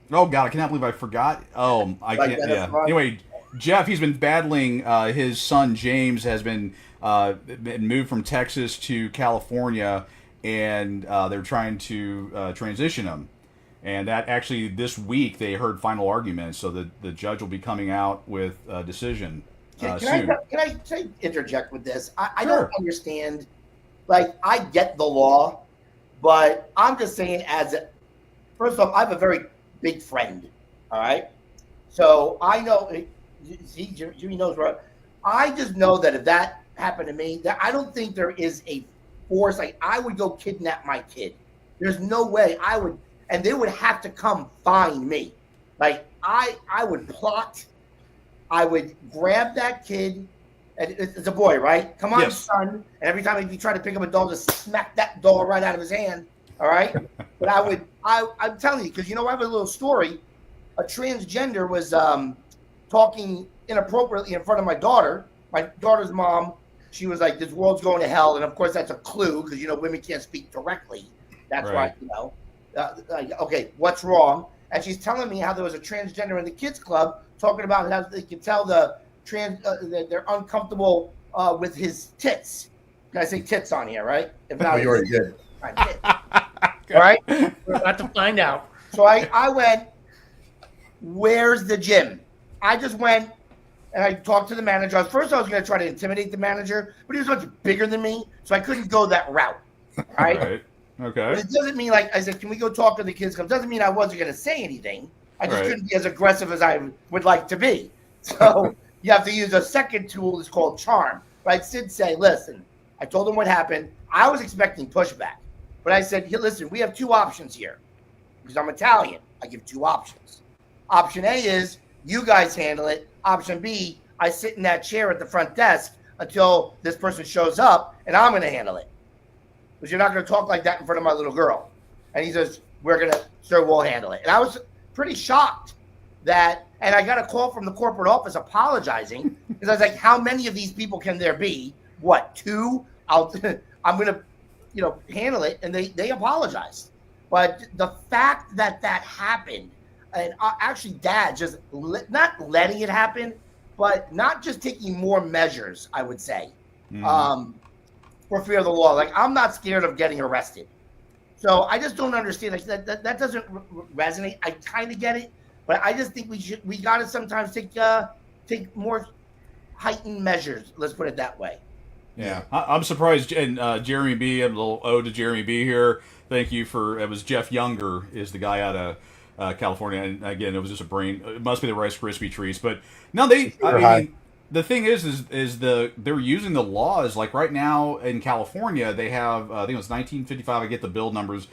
Oh God, I cannot believe I forgot. Oh, I can't. Yeah. Anyway, Jeff, he's been battling. His son James has been moved from Texas to California, and they're trying to transition him. And that actually this week they heard final arguments, so the judge will be coming out with a decision soon. Can I interject with this? I Sure. don't understand. Like, I get the law, but I'm just saying, first off, I have a very big friend. All right, so I know. See, Jimmy knows where. I just know that if that happened to me, that I don't think there is a force. Like, I would go kidnap my kid. There's no way I would, and they would have to come find me. Like, I would plot. I would grab that kid. And it's a boy, right? Come on, yes. son. And every time if you try to pick up a doll, just smack that doll right out of his hand. All right. But I'm telling you, because I have a little story. A transgender was talking inappropriately in front of my daughter. My daughter's mom, she was like, "This world's going to hell," and of course that's a clue, because women can't speak directly. That's right. why okay, what's wrong? And she's telling me how there was a transgender in the kids club talking about how they could tell that they're uncomfortable with his tits. Can I say tits on here, right? If not, you already did. All right. We're about to find out. So I went, where's the gym? I just went and I talked to the manager. First, I was going to try to intimidate the manager, but he was much bigger than me, so I couldn't go that route. Right? Right. Okay. But it doesn't mean, like, I said, can we go talk to the kids club? Doesn't mean I wasn't going to say anything. I just couldn't be as aggressive as I would like to be. So you have to use a second tool. It's called charm. Right? Sid say, listen, I told him what happened. I was expecting pushback. But I said, hey, listen, we have two options here. Because I'm Italian, I give two options. Option A is you guys handle it. Option B, I sit in that chair at the front desk until this person shows up, and I'm going to handle it. Because you're not going to talk like that in front of my little girl. And he says, we'll handle it. And I was pretty shocked that, and I got a call from the corporate office apologizing, because I was like, how many of these people can there be? What, two? I'm going to handle it, and they apologized. But the fact that happened, and actually Dad just not letting it happen, but not just taking more measures, I would say, for fear of the law. Like, I'm not scared of getting arrested. So I just don't understand. Like, that doesn't resonate. I kind of get it, but I just think we got to sometimes take more heightened measures. Let's put it that way. Yeah, I'm surprised. And Jeremy B, a little ode to Jeremy B here. Thank you for. It was Jeff Younger is the guy out of California, and again, it was just a brain. It must be the Rice Krispie treats, but no, the thing is they're using the laws. Like right now in California, they have I think it was 1955. I get the bill numbers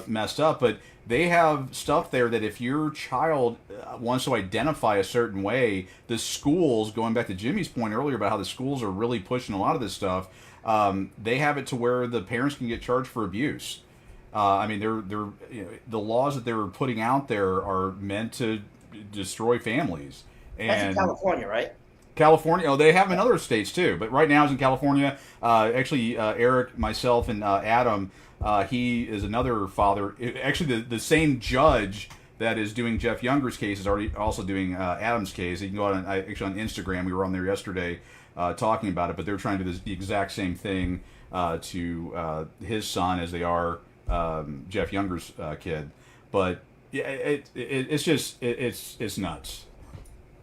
messed up, but they have stuff there that if your child wants to identify a certain way, the schools, going back to Jimmy's point earlier about how the schools are really pushing a lot of this stuff, they have it to where the parents can get charged for abuse. I mean, they're the laws that they're putting out there are meant to destroy families. And that's in California, right? California. Oh, they have them in other states too, but right now it's in California. Actually, Eric, myself, and Adam. He is another father. Actually, the same judge that is doing Jeff Younger's case is already also doing Adam's case. You can go on actually on Instagram. We were on there yesterday talking about it, but they're trying to do the exact same thing to his son as they are Jeff Younger's kid. But yeah, it's nuts.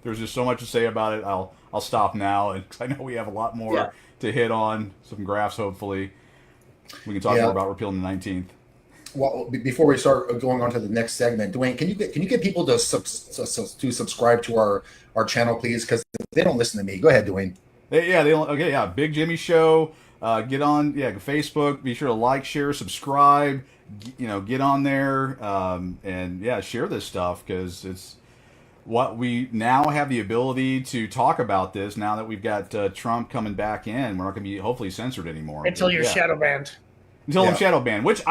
There's just so much to say about it. I'll stop now, and I know we have a lot more to hit on. Some graphs, hopefully. We can talk more about repealing the 19th. Well, before we start going on to the next segment, Dwayne, can you get people to subscribe to our channel, please? Because they don't listen to me. Go ahead, Dwayne. Big Jimmy Show. Get on Facebook. Be sure to like, share, subscribe. Get on there and share this stuff, because it's what we now have the ability to talk about this now that we've got Trump coming back in. We're not going to be hopefully censored anymore. Until you're shadow banned. Until I'm shadow banned, which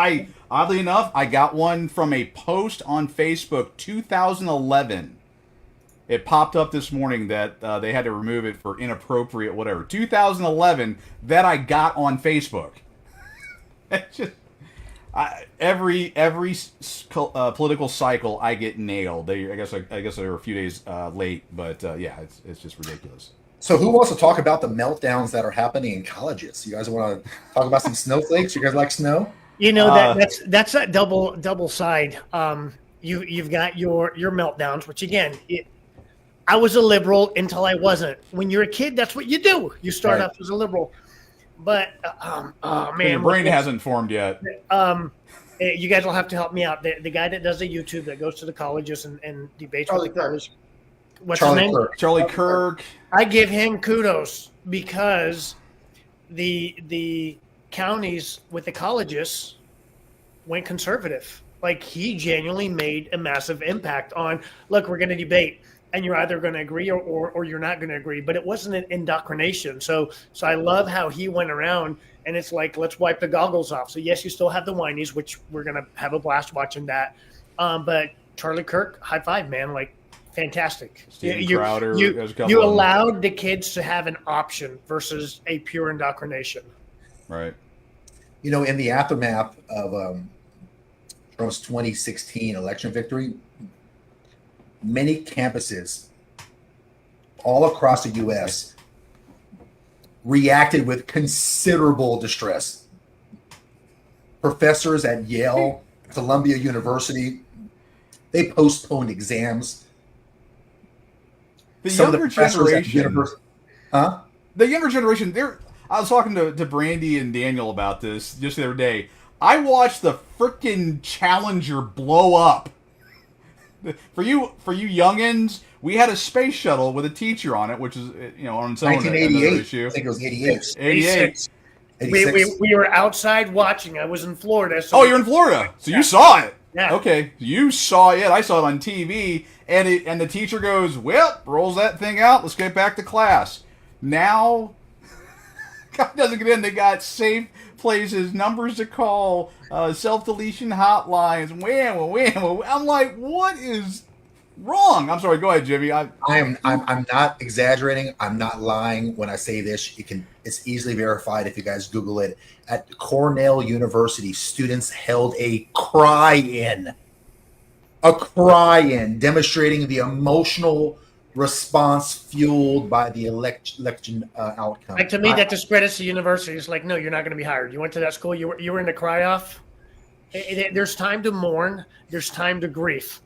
oddly enough, I got one from a post on Facebook 2011. It popped up this morning that they had to remove it for inappropriate whatever. 2011 that I got on Facebook. It's just every political cycle I get nailed. I guess they were a few days late, but it's just ridiculous. So who wants to talk about the meltdowns that are happening in colleges? You guys want to talk about some snowflakes? You guys like snow? That's that double side. You've got your meltdowns, which again, I was a liberal until I wasn't. When you're a kid, that's what you do. You start off as a liberal. But your brain hasn't formed yet. You guys will have to help me out. The guy that does the YouTube that goes to the colleges and debates with the college. What's his name? Charlie Kirk. I give him kudos because the counties with the colleges went conservative. Like, he genuinely made a massive impact on, look, we're going to debate, and you're either going to agree or you're not going to agree. But it wasn't an indoctrination. So I love how he went around, and it's like, let's wipe the goggles off. So yes, you still have the whinies, which we're going to have a blast watching that. But Charlie Kirk, high five, man. Like, fantastic. Crowder, you allowed the kids to have an option versus a pure indoctrination. Right. In the aftermath of Trump's 2016 election victory, many campuses all across the U.S. reacted with considerable distress. Professors at Yale, Columbia University, they postponed exams. The younger generation, The younger generation, I was talking to Brandy and Daniel about this just the other day. I watched the freaking Challenger blow up. For you youngins, we had a space shuttle with a teacher on it, which is on its own 1988. issue. I think it was 88. 86. We were outside watching. I was in Florida. So you're in Florida, so you saw it. Yeah. Okay, you saw it. I saw it on TV, and the teacher goes, "Well, rolls that thing out. Let's get back to class." Now, God doesn't get in. They got safe places, numbers to call, self-deletion hotlines. Wham. I'm like, what is wrong? I'm sorry. Go ahead, Jimmy. I'm not exaggerating. I'm not lying when I say this. It's easily verified if you guys Google it. At Cornell University, students held a cry-in, demonstrating the emotional response fueled by the election outcome. Like, to me, that discredits the university. It's like, no, you're not going to be hired. You went to that school. You were in the cry-off. There's time to mourn. There's time to grief.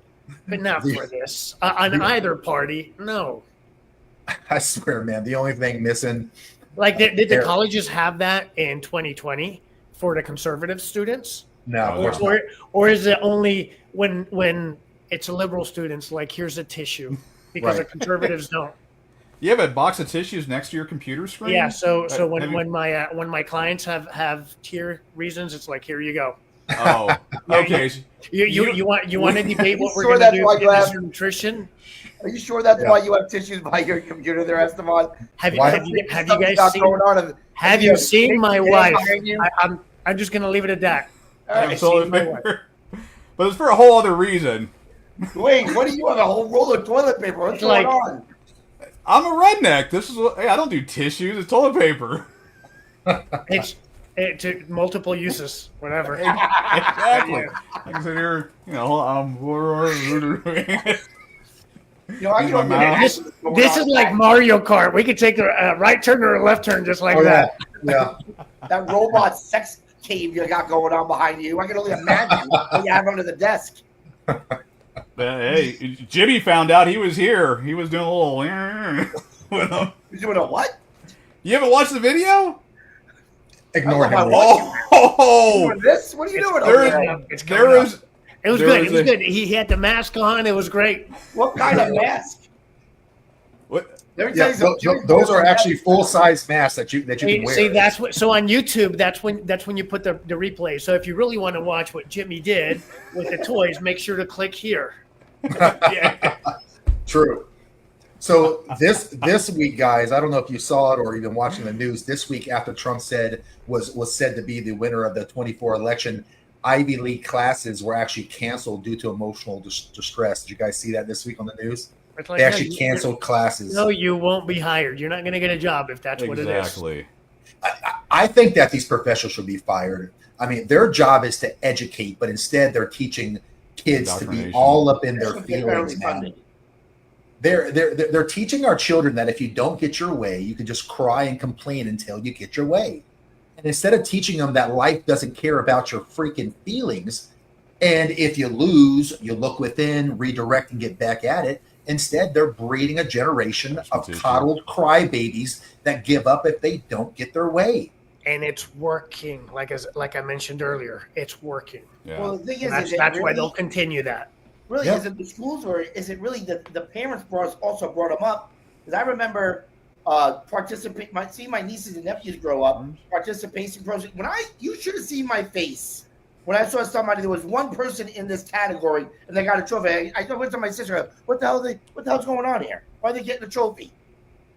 But not for this. On either party, no. I swear, man, the only thing missing... Like, did the colleges have that in 2020 for the conservative students? No. Or is it only when it's liberal students, like, here's a tissue? Because the conservatives don't. You have a box of tissues next to your computer screen? Yeah, so when my clients have tier reasons, it's like, here you go. Oh, okay. You want to debate what we're going to do in nutrition? Are you sure that's why you have tissues by your computer there, Esteban? Have you guys seen my wife? I'm just going to leave it at that. But it's for a whole other reason. Wait, what do you have? A whole roll of toilet paper? What's going on? I'm a redneck. This is what, hey, I don't do tissues. It's toilet paper. It's multiple uses, whatever. Exactly. I can sit here, You know, I Use can my only mouth. This, this is like Mario Kart. We could take a right turn or a left turn just like that. Yeah. that robot sex cave you got going on behind you. I can only imagine what you have under the desk. Hey, Jimmy found out he was here. He was doing a little with him. You're doing a what? You haven't watched the video? Ignore I don't him. know Oh, Doing this? What are you doing there over is, there? It's coming there up. is. It was There good. was It was a- good. He had the mask on. It was great. What kind of mask? What? Let me tell Yeah, you something. those are actually full-size masks that you can wear. See, that's what. So on YouTube, that's when you put the replay. So if you really want to watch what Jimmy did with the toys, make sure to click here. Yeah. True. So this week, guys, I don't know if you saw it or even watching the news. This week, after Trump was said to be the winner of the 24 election, Ivy League classes were actually canceled due to emotional distress. Did you guys see that this week on the news? It's like, They no, actually canceled classes. No, you won't be hired. You're not going to get a job if that's what it is. Exactly. I think that these professors should be fired. I mean, their job is to educate, but instead they're teaching kids to be Indoctrination. all up in their That's what they're feelings, barely man. funded. They're teaching our children that if you don't get your way, you can just cry and complain until you get your way. And instead of teaching them that life doesn't care about your freaking feelings, and if you lose, you look within, redirect, and get back at it. Instead, they're breeding a generation of Tissue. coddled crybabies that give up if they don't get their way. And it's working. Like I mentioned earlier, it's working. Yeah. Well, the thing And is, that's it why really- they'll continue that. Really, Yeah. is it the schools or is it really the parents also brought them up? Because I remember participate. My nieces and nephews grow up participation programs. You should have seen my face when I saw somebody. There was one person in this category and they got a trophy. I went to my sister. What the hell's going on here? Why are they getting a trophy?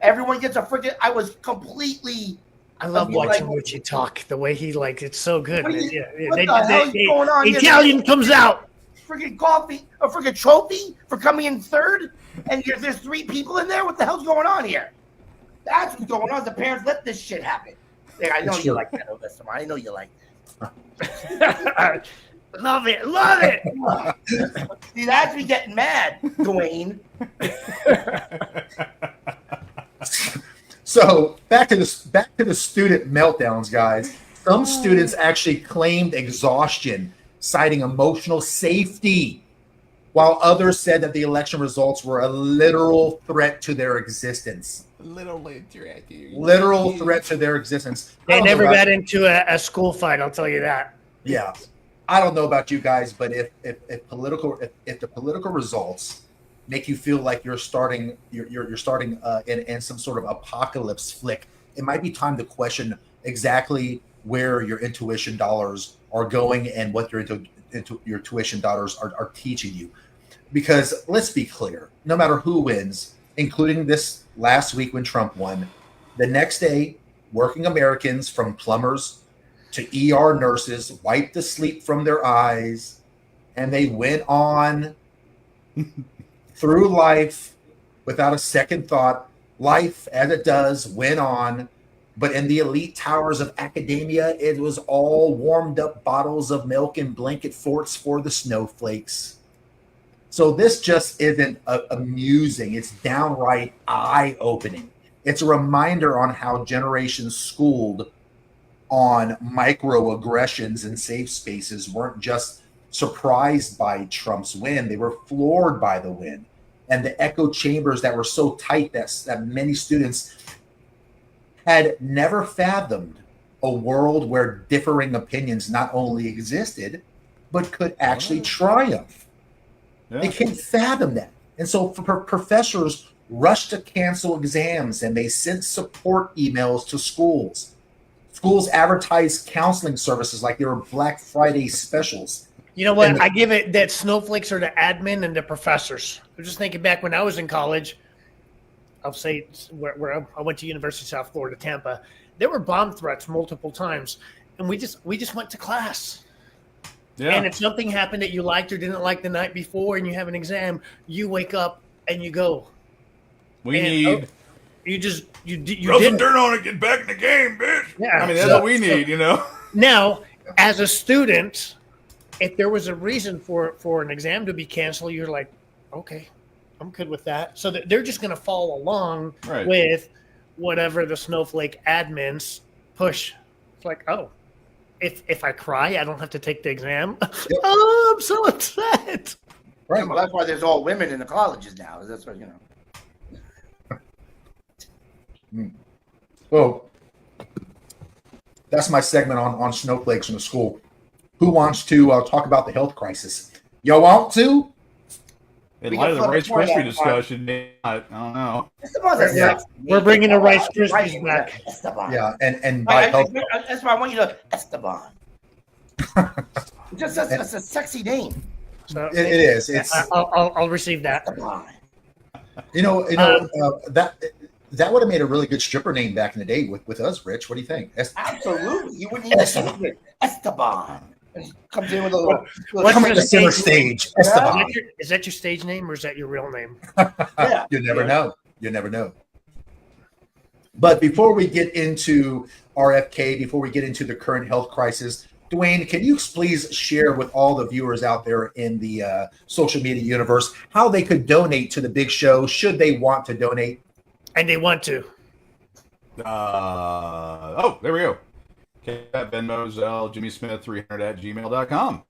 Everyone gets a freaking. I was completely. I love mean, watching like- Richie talk. The way he it's so good. What, man. is, Yeah, what the hell is going on here? Italian comes out. Freaking coffee, a freaking trophy for coming in third, and there's 3 people in there. What the hell's going on here? That's what's going on. The parents let this shit happen. Yeah, I know It's you true. like that, Alyssa. I know you like Love it. Love it. that. See, that's me getting mad, Dwayne. So back to the student meltdowns, guys. Some students actually claimed exhaustion, citing emotional safety, while others said that the election results were a literal threat to their existence. Literal threat to their existence. I They don't know never about- got into a school fight. I'll tell you that. Yeah, I don't know about you guys, but if the political results make you feel like you're starting in some sort of apocalypse flick, it might be time to question exactly where your intuition dollars are going and what your your tuition dollars are teaching you. Because let's be clear, no matter who wins, including this last week when Trump won, the next day, working Americans from plumbers to ER nurses wiped the sleep from their eyes, and they went on through life without a second thought. Life, as it does, went on. But in the elite towers of academia, it was all warmed up bottles of milk and blanket forts for the snowflakes. So this just isn't amusing. It's downright eye-opening. It's a reminder on how generations schooled on microaggressions and safe spaces weren't just surprised by Trump's win. They were floored by the win. And the echo chambers that were so tight that many students had never fathomed a world where differing opinions not only existed, but could actually triumph. Yeah. They can't fathom that. And so professors rushed to cancel exams and they sent support emails to schools. Schools advertised counseling services like they were Black Friday specials. You know what? And- I give it that snowflakes are the admin and the professors. I'm just thinking back when I was in college. I'll say where I went to University of South Florida, Tampa. There were bomb threats multiple times, and we just went to class. Yeah. And if something happened that you liked or didn't like the night before, and you have an exam, you wake up and you go. We And, need you rub some didn't. dirt on it, get back in the game, bitch. Yeah. I mean, that's what we need, you know. Now, as a student, if there was a reason for an exam to be canceled, you're like, okay, I'm good with that. So that they're just going to follow along Right. with whatever the Snowflake admins push. It's like, oh, if I cry, I don't have to take the exam. Yep. Oh, I'm so upset. Right. Well, that's why there's all women in the colleges now. That's what Well, that's my segment on snowflakes in the school. Who wants to talk about the health crisis? Y'all want to? In We light can of the flip Rice the point Krispie out. discussion, I don't know. We're bringing the Rice Krispies back. Esteban. Yeah, and by health, That's why I want you to Esteban. Just that's a sexy name. So it is. It's I'll receive that. Esteban. That would have made a really good stripper name back in the day with us, Rich. What do you think? Absolutely. You wouldn't even think it. Esteban. And he comes in with a little What's Coming the to center stage- stage, Esteban. Is that your stage name or is that your real name? Yeah. You never know. You never know. But before we get into RFK, before we get into the current health crisis, Dwayne, can you please share with all the viewers out there in the social media universe how they could donate to the big show should they want to donate? And they want to. There we go. Ben Moselle, Jimmy Smith 300 at gmail.com.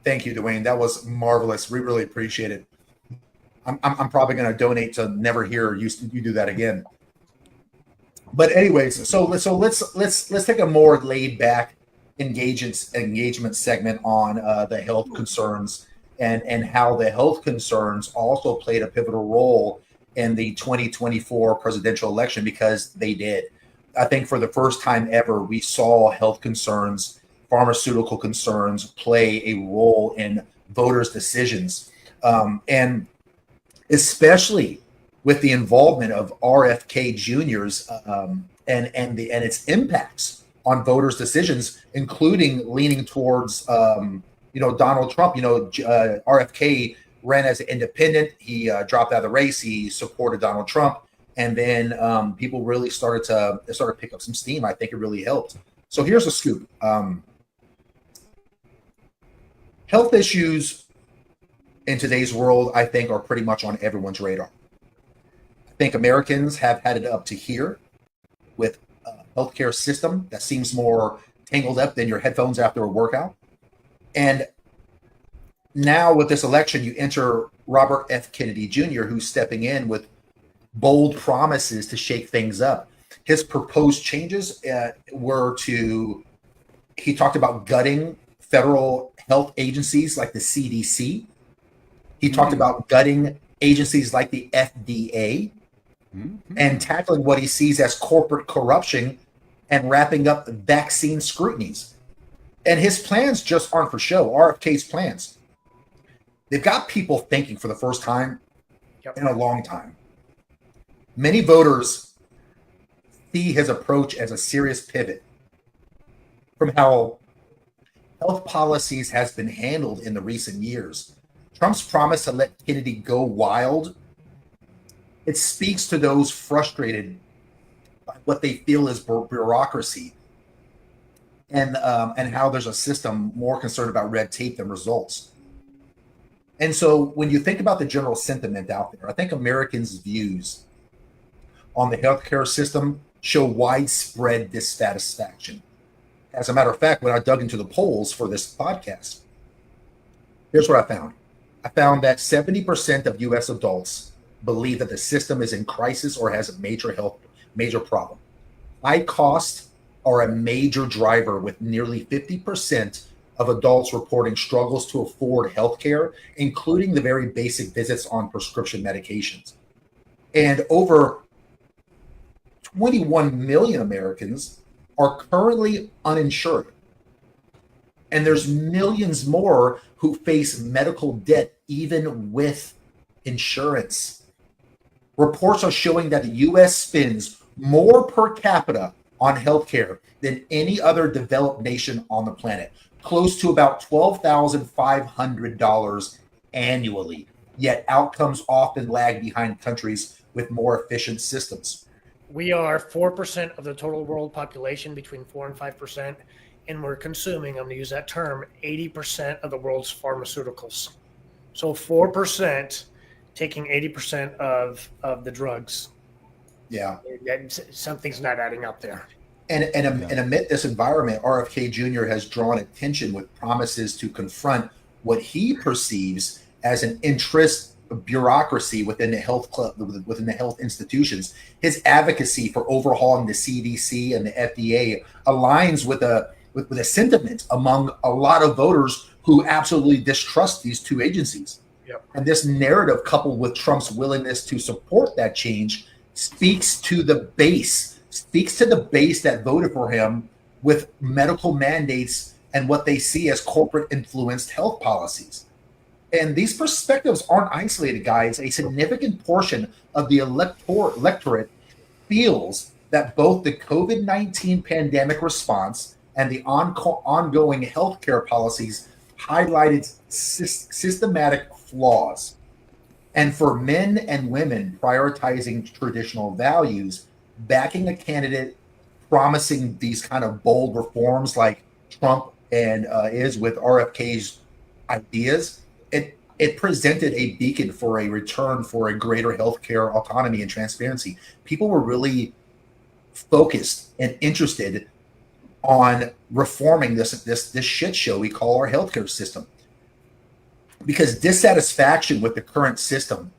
Thank you, Dwayne. That was marvelous. We really appreciate it. I'm probably going to donate to never hear you do that again. But anyways, so let's take a more laid back engagement segment on the health concerns and how the health concerns also played a pivotal role in the 2024 presidential election, because they did. I think for the first time ever, we saw health concerns, pharmaceutical concerns play a role in voters' decisions. And especially with the involvement of RFK Jr.'s and its impacts on voters' decisions, including leaning towards Donald Trump. RFK ran as an independent. He dropped out of the race. He supported Donald Trump. And then people really started to pick up some steam. I think it really helped. So here's the scoop. Health issues in today's world, I think, are pretty much on everyone's radar. I think Americans have had it up to here with a healthcare system that seems more tangled up than your headphones after a workout. And now with this election, you enter Robert F. Kennedy Jr., who's stepping in with bold promises to shake things up. His proposed changes he talked about gutting federal health agencies like the CDC. He talked about gutting agencies like the FDA and tackling what he sees as corporate corruption and wrapping up vaccine scrutinies. And his plans just aren't for show. RFK's plans, they've got people thinking for the first time in a long time. Many voters see his approach as a serious pivot from how health policies has been handled in the recent years. Trump's promise to let Kennedy go wild, it speaks to those frustrated by what they feel is bureaucracy and how there's a system more concerned about red tape than results. And so when you think about the general sentiment out there, I think Americans' views on the healthcare system show widespread dissatisfaction. As a matter of fact, when I dug into the polls for this podcast, here's what I found. I found that 70% of U.S. adults believe that the system is in crisis or has a major problem. High costs are a major driver, with nearly 50% of adults reporting struggles to afford healthcare, including the very basic visits on prescription medications. And over 21 million Americans are currently uninsured. And there's millions more who face medical debt even with insurance. Reports are showing that the U.S. spends more per capita on healthcare than any other developed nation on the planet, close to about $12,500 annually. Yet outcomes often lag behind countries with with more efficient systems. We are 4% of the total world population, between 4 and 5%, and we're consuming, I'm going to use that term, 80% of the world's pharmaceuticals. So 4% taking 80% of the drugs. Yeah. Something's not adding up there. And amid this environment, RFK Jr. has drawn attention with promises to confront what he perceives as an interest bureaucracy within the health institutions. His advocacy for overhauling the CDC and the FDA aligns with a sentiment among a lot of voters who absolutely distrust these two agencies. Yep. And this narrative, coupled with Trump's willingness to support that change, speaks to the base that voted for him with medical mandates and what they see as corporate influenced health policies. And these perspectives aren't isolated, guys. A significant portion of the electorate feels that both the COVID-19 pandemic response and the ongoing healthcare policies highlighted systematic flaws. And for men and women prioritizing traditional values, backing a candidate promising these kind of bold reforms like Trump and is with RFK's ideas, it presented a beacon for a return for a greater healthcare autonomy and transparency. People were really focused and interested on reforming this shit show we call our healthcare system. Because dissatisfaction with the current system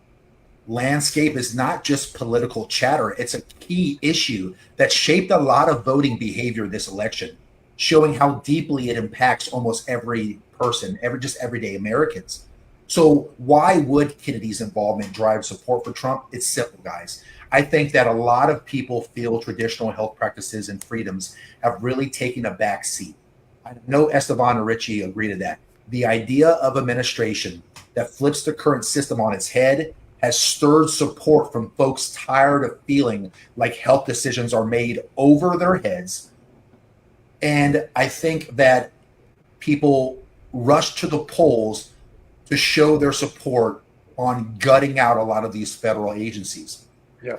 landscape is not just political chatter, it's a key issue that shaped a lot of voting behavior this election, showing how deeply it impacts almost every person, everyday Americans. So why would Kennedy's involvement drive support for Trump? It's simple, guys. I think that a lot of people feel traditional health practices and freedoms have really taken a back seat. I know Esteban and Richie agree to that. The idea of administration that flips the current system on its head has stirred support from folks tired of feeling like health decisions are made over their heads. And I think that people rush to the polls to show their support on gutting out a lot of these federal agencies. Yeah.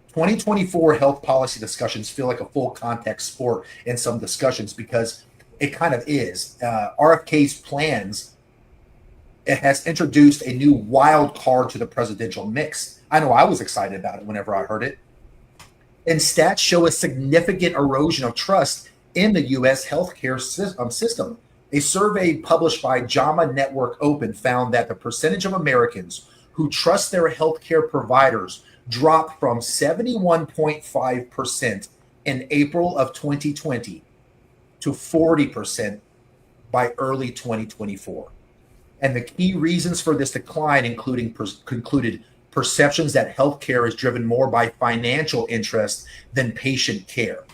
2024 health policy discussions feel like a full contact sport in some discussions because it kind of is. RFK's plans, it has introduced a new wild card to the presidential mix. I know I was excited about it whenever I heard it. And stats show a significant erosion of trust in the U.S. healthcare system. A survey published by JAMA Network Open found that the percentage of Americans who trust their healthcare providers dropped from 71.5% in April of 2020 to 40% by early 2024. And the key reasons for this decline included perceptions that healthcare is driven more by financial interest than patient care,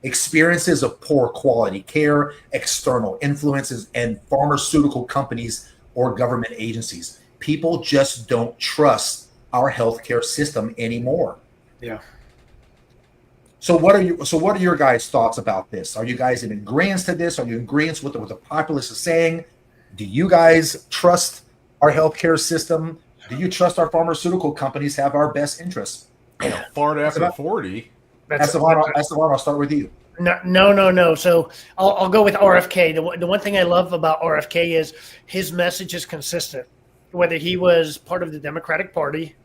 experiences of poor quality care, external influences, and pharmaceutical companies or government agencies. People just don't trust our healthcare system anymore. Yeah. So what are your guys' thoughts about this? Are you guys in agreement to this? Are you in agreement with what the populace is saying? Do you guys trust our healthcare system? Do you trust our pharmaceutical companies have our best interests? Fart after 40. Esteban, I'll start with you. No. So I'll go with RFK. The one thing I love about RFK is his message is consistent. Whether he was part of the Democratic Party,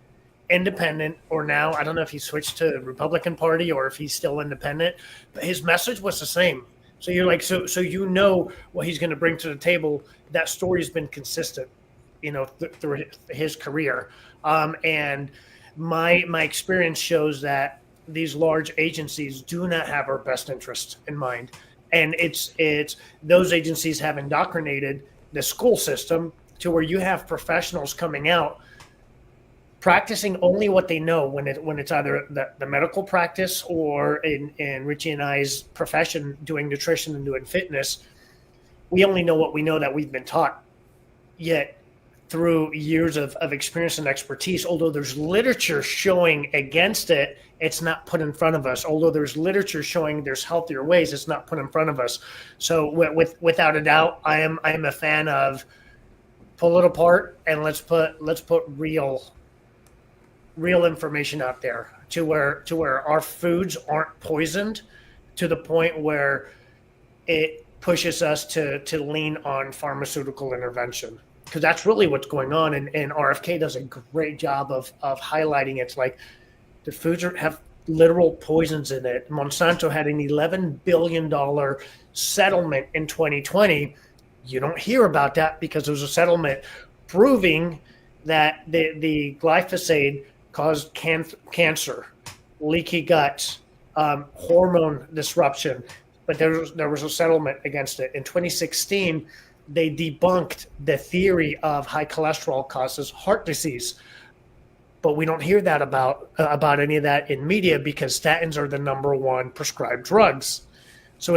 independent, or now, I don't know if he switched to the Republican Party or if he's still independent, but his message was the same. So you're like, so you know what he's going to bring to the table. That story's been consistent, through his career. And my experience shows that these large agencies do not have our best interest in mind. And it's those agencies have indoctrinated the school system to where you have professionals coming out practicing only what they know when it's either the medical practice or in Richie and I's profession, doing nutrition and doing fitness. We only know what we know that we've been taught. Yet through years of experience and expertise, although there's literature showing against it, it's not put in front of us. Although there's literature showing there's healthier ways, it's not put in front of us. So without a doubt, I am a fan of pull it apart and let's put real real information out there to where our foods aren't poisoned to the point where it pushes us to lean on pharmaceutical intervention, because that's really what's going on. And RFK does a great job of highlighting it's like the foods have literal poisons in it. Monsanto had an $11 billion settlement in 2020. You don't hear about that because there was a settlement proving that the glyphosate caused cancer, leaky gut, hormone disruption. But there was a settlement against it. In 2016, they debunked the theory of high cholesterol causes heart disease. But we don't hear that about any of that in media because statins are the number one prescribed drugs. So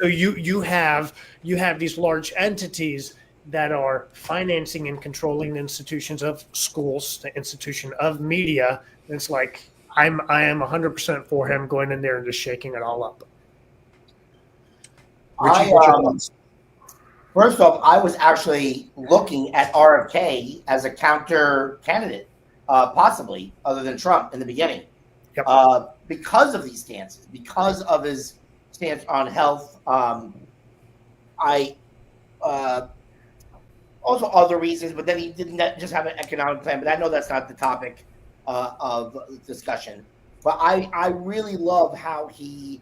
you have these large entities that are financing and controlling the institutions of schools, the institution of media. And it's like I am 100% for him going in there and just shaking it all up. First off, I was actually looking at RFK as a counter candidate, possibly, other than Trump in the beginning. Yep. Because of these stances, because of his stance on health. Also other reasons, but then he didn't just have an economic plan. But I know that's not the topic of discussion. But I really love how he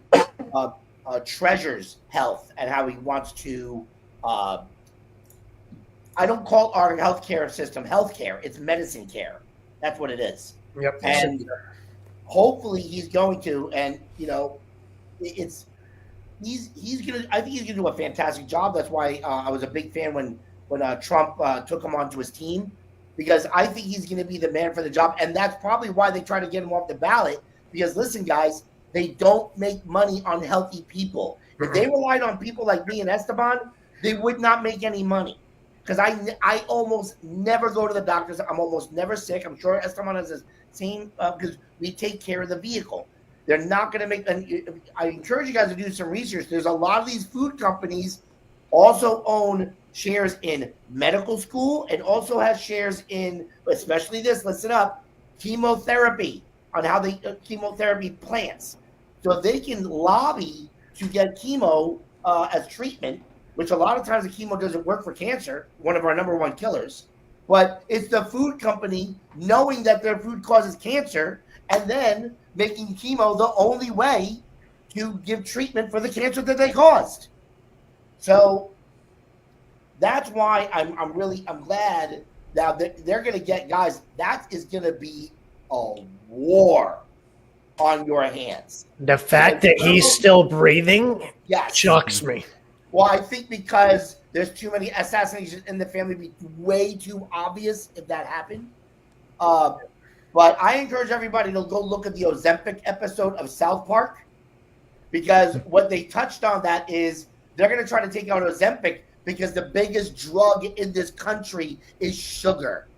treasures health and how he wants to. I don't call our healthcare system healthcare; it's medicine care. That's what it is. Yep. And hopefully he's going to, and he's gonna. I think he's gonna do a fantastic job. That's why I was a big fan when Trump took him onto his team, because I think he's going to be the man for the job, and that's probably why they try to get him off the ballot. Because listen, guys, they don't make money on healthy people. If they relied on people like me and Esteban, they would not make any money. Because I almost never go to the doctors. I'm almost never sick. I'm sure Esteban has the same because we take care of the vehicle. They're not going to make. And I encourage you guys to do some research. There's a lot of these food companies also own shares in medical school and also has shares in, especially this, listen up, chemotherapy, on how they chemotherapy plants. So they can lobby to get chemo as treatment, which a lot of times the chemo doesn't work for cancer, one of our number one killers. But it's the food company knowing that their food causes cancer and then making chemo the only way to give treatment for the cancer that they caused. So that's why I'm glad now that they're going to get guys. That is going to be a war on your hands. The fact that he's still breathing, shocks me. Well, I think because there's too many assassinations in the family, be way too obvious if that happened. But I encourage everybody to go look at the Ozempic episode of South Park, because what they touched on that is they're going to try to take out Ozempic because the biggest drug in this country is sugar.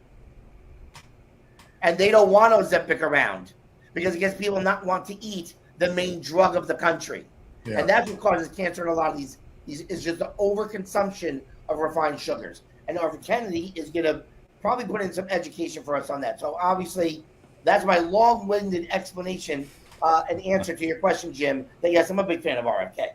And they don't want Ozempic around because it gets people not want to eat the main drug of the country. Yeah. And that's what causes cancer in a lot of these is just the overconsumption of refined sugars. And Arthur Kennedy is going to probably put in some education for us on that. So obviously, that's my long-winded explanation and answer to your question, Jim, that yes, I'm a big fan of RFK.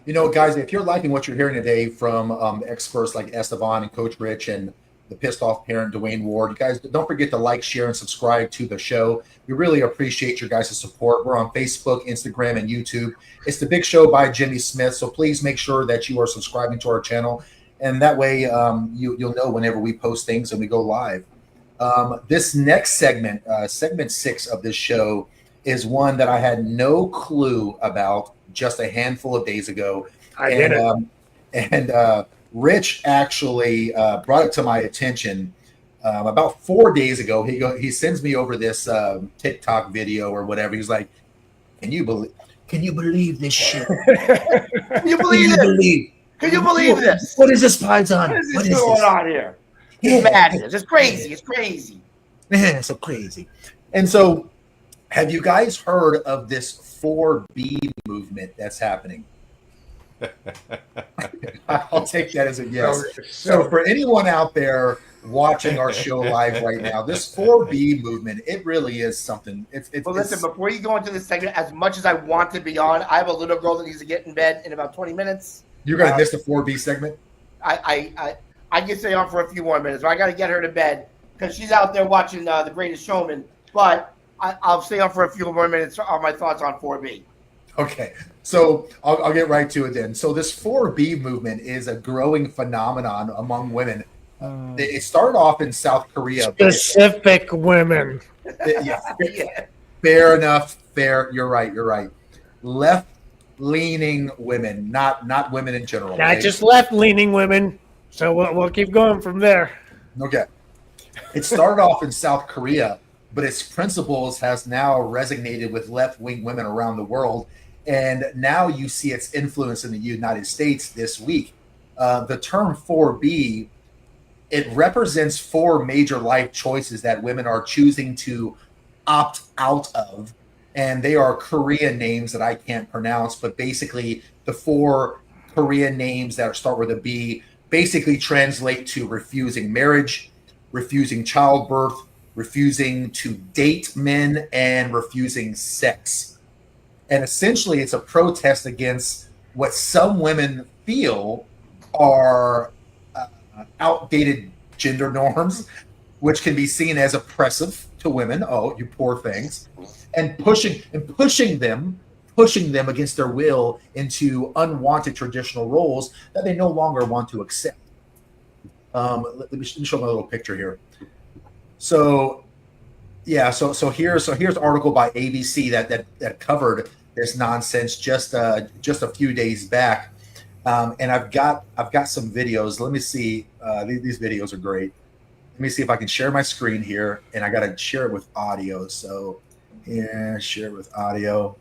You know, guys, if you're liking what you're hearing today from experts like Esteban and Coach Rich and the pissed off parent, Dwayne Ward, you guys don't forget to like, share, and subscribe to the show. We really appreciate your guys' support. We're on Facebook, Instagram, and YouTube. It's The Big Show by Jimmy Smith. So please make sure that you are subscribing to our channel. And that way you'll know whenever we post things and we go live. This next segment, segment 6 of this show, is one that I had no clue about just a handful of days ago. I didn't. And Rich actually brought it to my attention about 4 days ago. He sends me over this TikTok video or whatever. He's like, "Can you believe this shit? Can you believe this? What is this, Python? What is going on here? It's madness. It's crazy. It's crazy. Man, so crazy." And so, have you guys heard of this 4B movement that's happening? I'll take that as a yes. So for anyone out there watching our show live right now, this 4B movement, it really is something. Well, listen, before you go into this segment, as much as I want to be on, I have a little girl that needs to get in bed in about 20 minutes. You're going to miss the 4B segment? I can stay on for a few more minutes, but I got to get her to bed because she's out there watching The Greatest Showman. But I'll stay on for a few more minutes on my thoughts on 4B. Okay, so I'll get right to it then. So this 4B movement is a growing phenomenon among women. It started off in South Korea. Specific women. Yeah, fair enough. Fair. You're right. Left-leaning women, not women in general. Not just left-leaning women. So we'll keep going from there. Okay. It started off in South Korea, but its principles has now resonated with left-wing women around the world. And now you see its influence in the United States this week. The term 4B, it represents 4 major life choices that women are choosing to opt out of. And they are Korean names that I can't pronounce, but basically the 4 Korean names that start with a B basically translate to refusing marriage, refusing childbirth, refusing to date men, and refusing sex. And essentially, it's a protest against what some women feel are outdated gender norms, which can be seen as oppressive to women. Oh, you poor things, and pushing them against their will into unwanted traditional roles that they no longer want to accept. Let me show them a little picture here. So here's an article by ABC that covered this nonsense just a few days back, and I've got some videos. Let me see. These videos are great. Let me see if I can share my screen here, and I got to share it with audio. So yeah, share it with audio.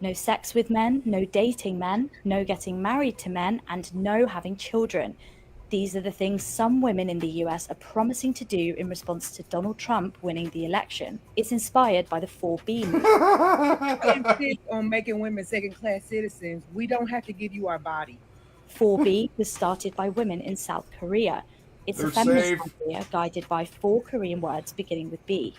No sex with men, no dating men, no getting married to men, and no having children. These are the things some women in the US are promising to do in response to Donald Trump winning the election. It's inspired by the 4B movement. Insist on making women second-class citizens. We don't have to give you our body. 4B was started by women in South Korea. It's a feminist idea guided by 4 Korean words beginning with B.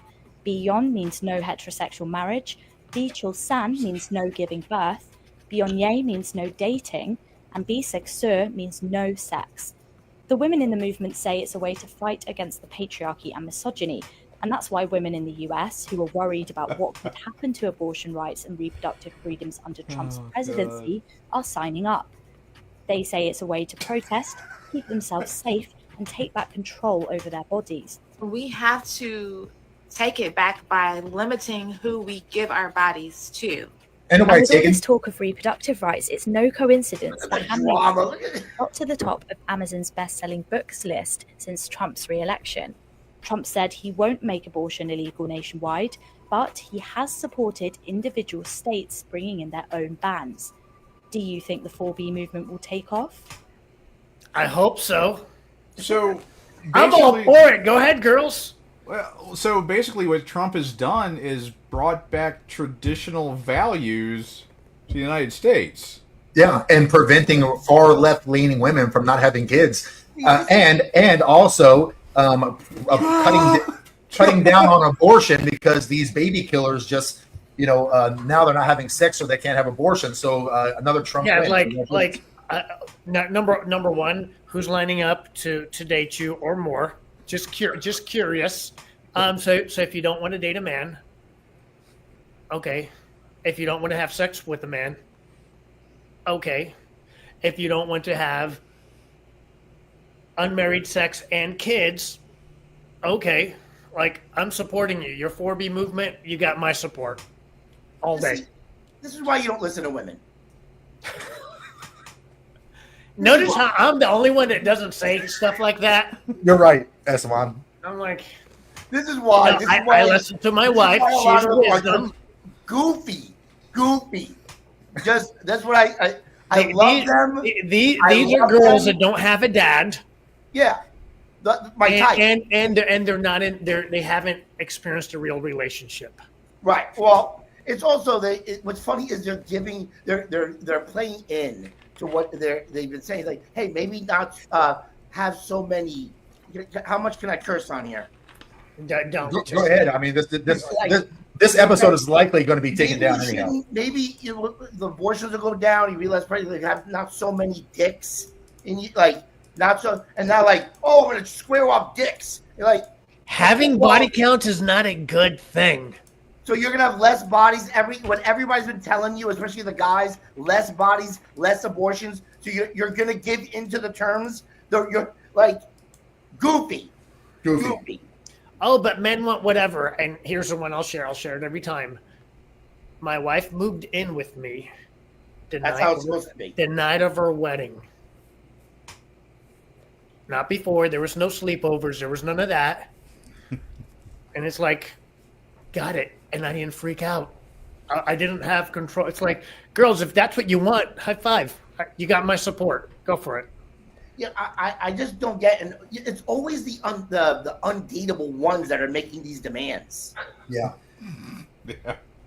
Byon means no heterosexual marriage. Bichulsan means no giving birth. Byonye means no dating. And Biseksur means no sex. The women in the movement say it's a way to fight against the patriarchy and misogyny, and that's why women in the US, who are worried about what could happen to abortion rights and reproductive freedoms under Trump's presidency, are signing up. They say it's a way to protest, keep themselves safe, and take back control over their bodies. We have to take it back by limiting who we give our bodies to. And with all this talk of reproductive rights, it's no coincidence that Handmaid's got to the top of Amazon's best-selling books list since Trump's re-election. Trump said he won't make abortion illegal nationwide, but he has supported individual states bringing in their own bans. Do you think the 4B movement will take off? I hope so. So I'm all for it. Go ahead, girls. Well, so basically what Trump has done is brought back traditional values to the United States. Yeah, and preventing far left-leaning women from not having kids, and also cutting down on abortion because these baby killers just, now they're not having sex so they can't have abortion. So another Trump. Yeah, number one, who's lining up to date you or more? Just curious. So if you don't want to date a man, okay. If you don't want to have sex with a man, okay. If you don't want to have unmarried sex and kids, okay. I'm supporting you. Your 4B movement, you got my support all day. This is why you don't listen to women. Notice how I'm the only one that doesn't say stuff like that. You're right, Esteban. I'm like, this is why. I listen to my wife. She's wisdom. Goofy. Just that's what I love them. These are girls that don't have a dad. Yeah, my type. And they're not in. They haven't experienced a real relationship. Right. Well, it's also what's funny is they're playing in to what they've been saying. Like, hey, maybe not have so many. How much can I curse on here? Don't. Go ahead. I mean, this episode is likely going to be taken down anyhow. Maybe the abortions will go down. You realize probably they have not so many dicks, and like not so, and not like, oh, I'm going to square off dicks. You're like, having body counts is not a good thing. So you're gonna have less bodies. What everybody's been telling you, especially the guys, less bodies, less abortions. So you're gonna give into the terms. You're like goofy. Oh, but men want whatever. And here's the one I'll share. I'll share it every time. My wife moved in with me. That's how it's supposed to be. The night of her wedding. Not before. There was no sleepovers. There was none of that. And it's like, got it. And I didn't freak out. I didn't have control. It's like, girls, if that's what you want, high five. You got my support. Go for it. Yeah, I just don't get, and it's always the undateable ones that are making these demands. Yeah.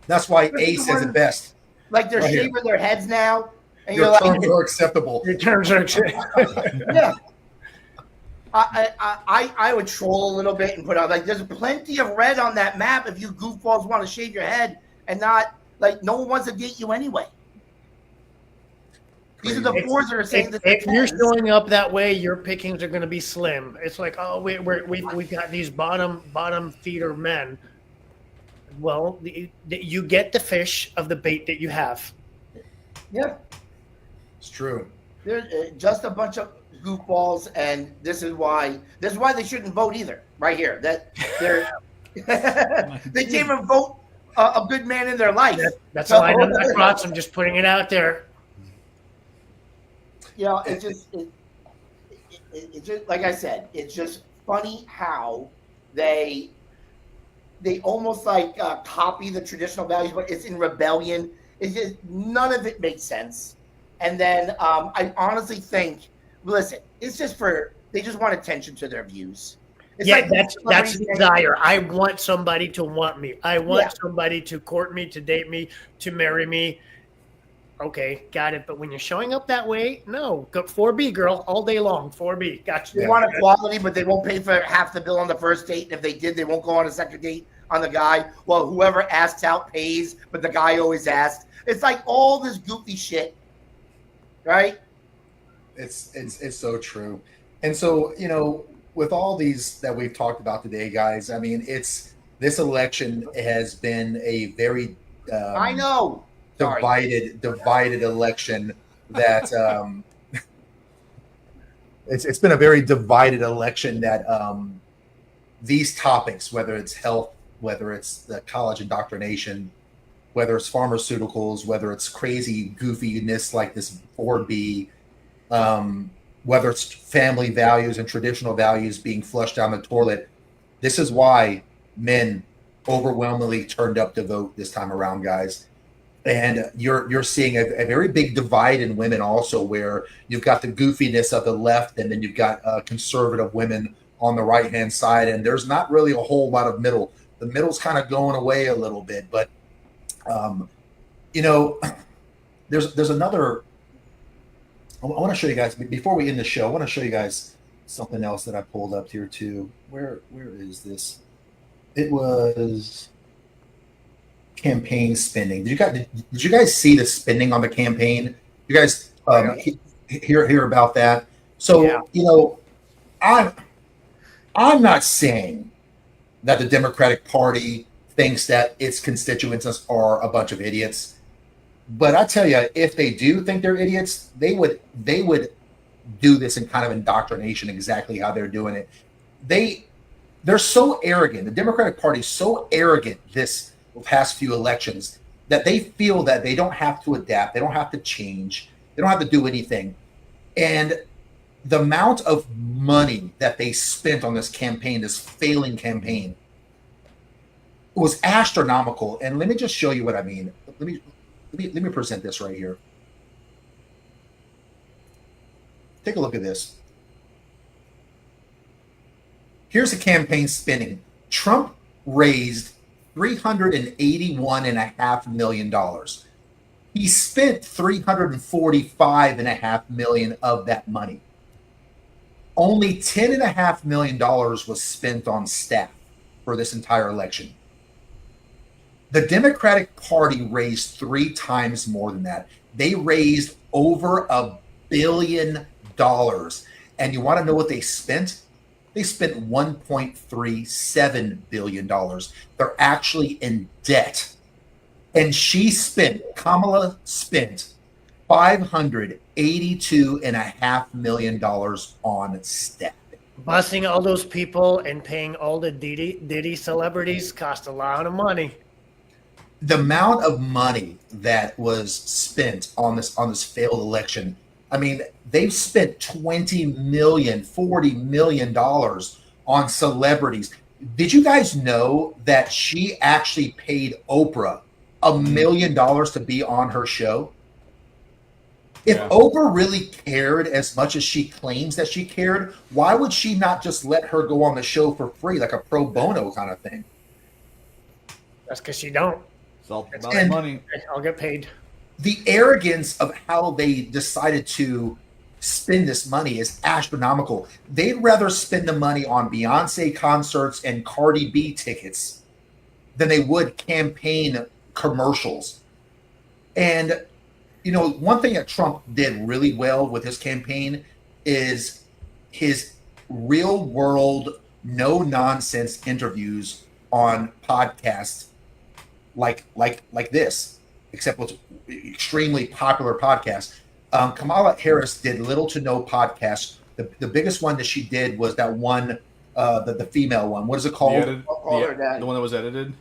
That's why Ace is the best. Like they're shaving their heads now, and Your you're terms like, are acceptable. Your terms are acceptable. yeah. I would troll a little bit and put out like there's plenty of red on that map if you goofballs want to shave your head and not like no one wants to date you anyway. These are the fours that are saying that if you're showing up that way, your pickings are going to be slim. It's like, oh, we've got these bottom feeder men. Well, you get the fish of the bait that you have. Yeah, it's true. They're just a bunch of goofballs, and this is why they shouldn't vote either. Right here, that they're they can't even vote a good man in their life. That's why I'm not cross. I'm just putting it out there. You know, it's just like I said, it's just funny how they almost like copy the traditional values, but it's in rebellion. It's just none of it makes sense. And then I honestly think, listen, it's just they just want attention to their views. It's yeah, that's the desire. I want somebody to want me. I want somebody to court me, to date me, to marry me. Okay, got it. But when you're showing up that way, no. Go 4B, girl, all day long. 4B, gotcha. They want equality, but they won't pay for half the bill on the first date. And if they did, they won't go on a second date on the guy. Well, whoever asks out pays, but the guy always asks. It's like all this goofy shit, right? It's so true. And so, you know, with all these that we've talked about today, guys, I mean, this election has been a very I know. divided election that it's been a very divided election that these topics, whether it's health, whether it's the college indoctrination, whether it's pharmaceuticals, whether it's crazy goofiness like this 4B, whether it's family values and traditional values being flushed down the toilet, this is why men overwhelmingly turned up to vote this time around, guys. And you're seeing a very big divide in women also, where you've got the goofiness of the left, and then you've got conservative women on the right-hand side, and there's not really a whole lot of middle. The middle's kind of going away a little bit, but you know, there's another. I want to show you guys before we end the show. I want to show you guys something else that I pulled up here too. Where is this? It was campaign spending. Did you guys see the spending on the campaign? You guys hear about that? So you know, I'm not saying that the Democratic Party thinks that its constituents are a bunch of idiots, but I tell you, if they do think they're idiots, they would do this in kind of indoctrination exactly how they're doing it. They're so arrogant. The Democratic Party is so arrogant this past few elections that they feel that they don't have to adapt, they don't have to change, they don't have to do anything. And the amount of money that they spent on this campaign, this failing campaign, was astronomical. And let me just show you what I mean. Let me present this right here. Take a look at this. Here's the campaign spending. Trump raised $381.5 million. He spent $345.5 million of that money. Only $10.5 million was spent on staff for this entire election. The Democratic Party raised 3 times more than that. They raised over $1 billion. And you want to know what they spent? They spent $1.37 billion. They're actually in debt. And Kamala spent $582.5 million on staff. Busing all those people and paying all the Diddy celebrities cost a lot of money. The amount of money that was spent on this failed election, I mean, they've spent $20 million, $40 million on celebrities. Did you guys know that she actually paid Oprah $1 million to be on her show? If Oprah really cared as much as she claims that she cared, why would she not just let her go on the show for free, like a pro bono kind of thing? That's because she don't. It's all about the money. I'll get paid. The arrogance of how they decided to spend this money is astronomical. They'd rather spend the money on Beyonce concerts and Cardi B tickets than they would campaign commercials. And you know, one thing that Trump did really well with his campaign is his real world, no nonsense interviews on podcasts like this, except with extremely popular podcasts. Kamala Harris did little to no podcasts. The biggest one that she did was that one, the female one. What is it called? Call Her Daddy. The one that was edited?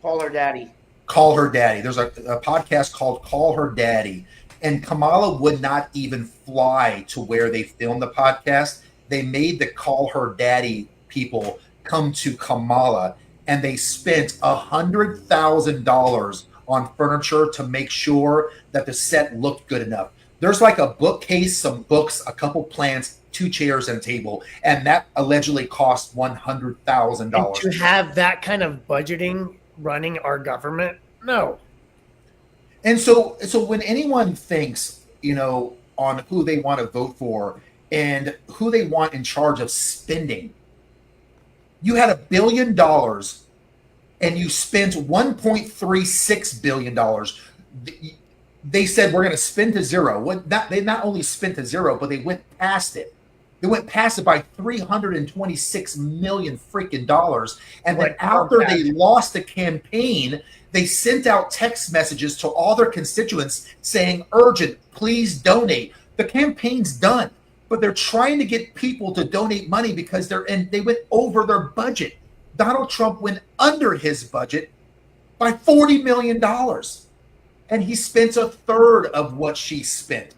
Call Her Daddy. Call Her Daddy. There's a podcast called Call Her Daddy. And Kamala would not even fly to where they filmed the podcast. They made the Call Her Daddy people come to Kamala, and they spent $100,000 on furniture to make sure that the set looked good enough. There's like a bookcase, some books, a couple plants, 2 chairs and a table, and that allegedly cost $100,000. To have that kind of budgeting running our government, no. And so when anyone thinks, you know, on who they want to vote for and who they want in charge of spending, you had $1 billion and you spent $1.36 billion. They said we're going to spend to zero. They not only spent to zero, but they went past it. They went past it by $326 million freaking dollars. And then after they lost the campaign, they sent out text messages to all their constituents saying, urgent, please donate. The campaign's done, but they're trying to get people to donate money because they went over their budget. Donald Trump went under his budget by $40 million. And he spent a third of what she spent.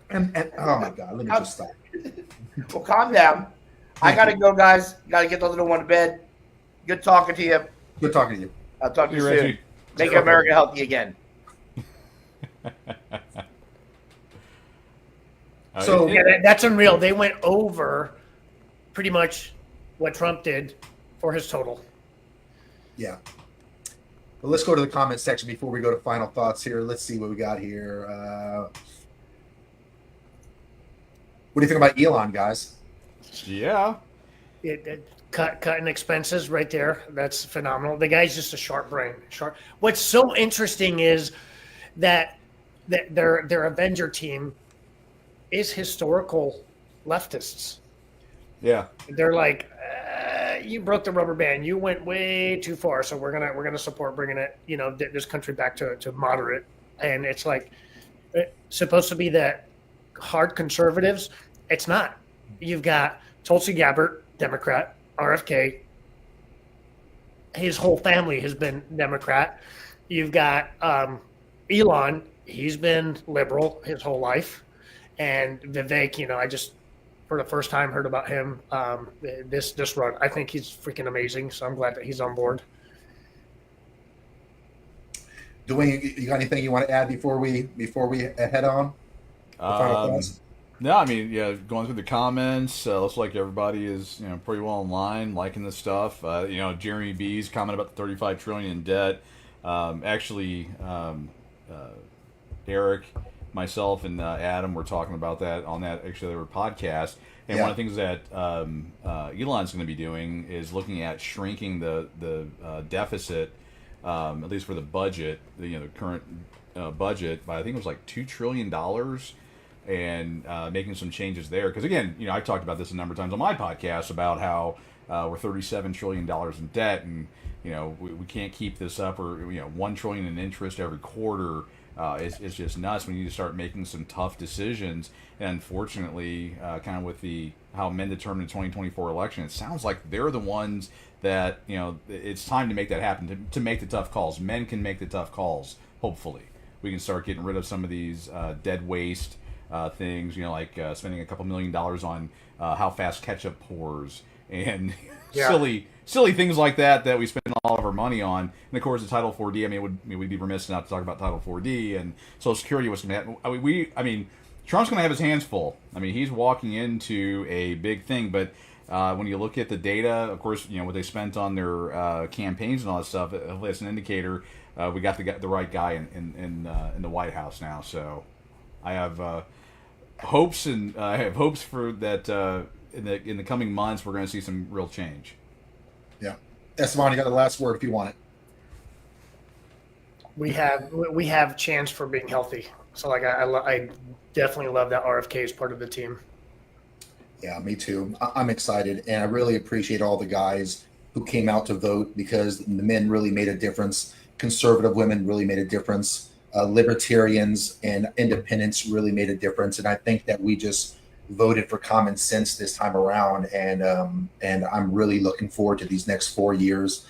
And oh my God, let me just stop. Well, calm down. I got to go, guys. Got to get the little one to bed. Good talking to you. Good talking to you. I'll talk to you soon. Reggie. Make America healthy again. So Yeah, that's unreal. They went over pretty much what Trump did for his total. yeah. Well, let's go to the comment section before we go to final thoughts here. Let's see what we got here. What do you think about Elon, guys? Yeah. Cutting expenses right there. That's phenomenal. The guy's just a sharp brain. Sharp. What's so interesting is that their Avenger team is historical leftists. Yeah. They're like, you broke the rubber band. You went way too far. So we're gonna support bringing it, this country back to moderate. And it's like it's supposed to be that hard conservatives. It's not. You've got Tulsi Gabbard, Democrat, RFK. His whole family has been Democrat. You've got Elon. He's been liberal his whole life. And Vivek, I just for the first time heard about him this run. I think he's freaking amazing. So I'm glad that he's on board. Dwayne, you got anything you want to add before we head on? Final thoughts? No, I mean, yeah, going through the comments, looks like everybody is, pretty well in line, liking this stuff. Jeremy B's comment about the $35 trillion in debt. Actually, Eric, myself, and Adam were talking about that on that actually their podcast. And one of the things that Elon's going to be doing is looking at shrinking the deficit, at least for the budget, the current budget, by I think it was like $2 trillion, and making some changes there. Because again, I've talked about this a number of times on my podcast about how we're $37 trillion in debt, and we can't keep this up, or $1 trillion in interest every quarter. It's just nuts. We need to start making some tough decisions. And unfortunately, kind of with how men determine the 2024 election, it sounds like they're the ones that, it's time to make that happen, to make the tough calls. Men can make the tough calls, hopefully. We can start getting rid of some of these dead waste things, like spending a couple $1 million on how fast ketchup pours, and silly things like that we spend all of our money on. And of course, the Title 4D. We'd be remiss not to talk about Title 4D and Social Security. What's going to happen? Trump's going to have his hands full. He's walking into a big thing. But when you look at the data, of course, what they spent on their campaigns and all that stuff, it's an indicator we got the right guy in the White House now. So I have hopes, and I have hopes for that. In the coming months, we're going to see some real change. Yeah, Esteban, you got the last word if you want it. We have chance for being healthy. So I definitely love that RFK is part of the team. Yeah, me too. I'm excited, and I really appreciate all the guys who came out to vote, because the men really made a difference. Conservative women really made a difference. Libertarians and independents really made a difference, and I think that we just voted for common sense this time around, and I'm really looking forward to these next 4 years.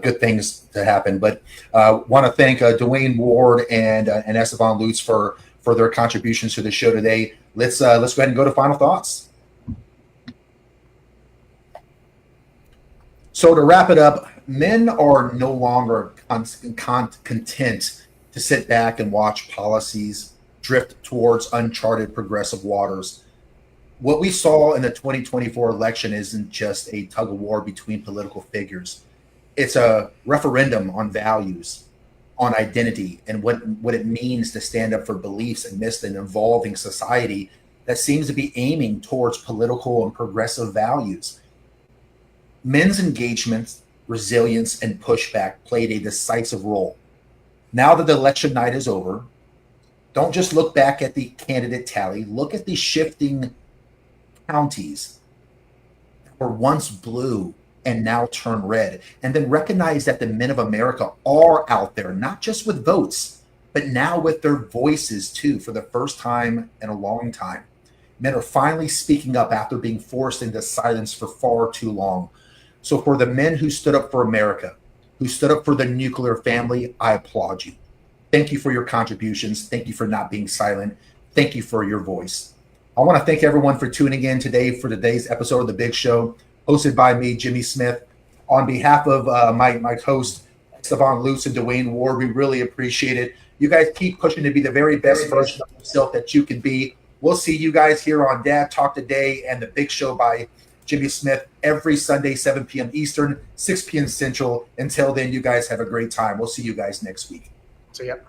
Good things to happen. But want to thank Dwayne Ward and Esteban Lutz for their contributions to the show today. Let's go ahead and go to final thoughts. So to wrap it up, men are no longer content to sit back and watch policies drift towards uncharted progressive waters. What we saw in the 2024 election isn't just a tug of war between political figures. It's a referendum on values, on identity, and what it means to stand up for beliefs amidst an evolving society that seems to be aiming towards political and progressive values. Men's engagement, resilience, and pushback played a decisive role. Now that the election night is over, don't just look back at the candidate tally. Look at the shifting counties that were once blue and now turn red. And then recognize that the men of America are out there, not just with votes, but now with their voices too, for the first time in a long time. Men are finally speaking up after being forced into silence for far too long. So for the men who stood up for America, who stood up for the nuclear family, I applaud you. Thank you for your contributions. Thank you for not being silent. Thank you for your voice. I want to thank everyone for tuning in today for today's episode of The Big Show, hosted by me, Jimmy Smith. On behalf of my host, Esteban Lutz and Dwayne Ward, we really appreciate it. You guys keep pushing to be the very best version of yourself that you can be. We'll see you guys here on Dad Talk Today and The Big Show by Jimmy Smith every Sunday, 7 p.m. Eastern, 6 p.m. Central. Until then, you guys have a great time. We'll see you guys next week. So, yep.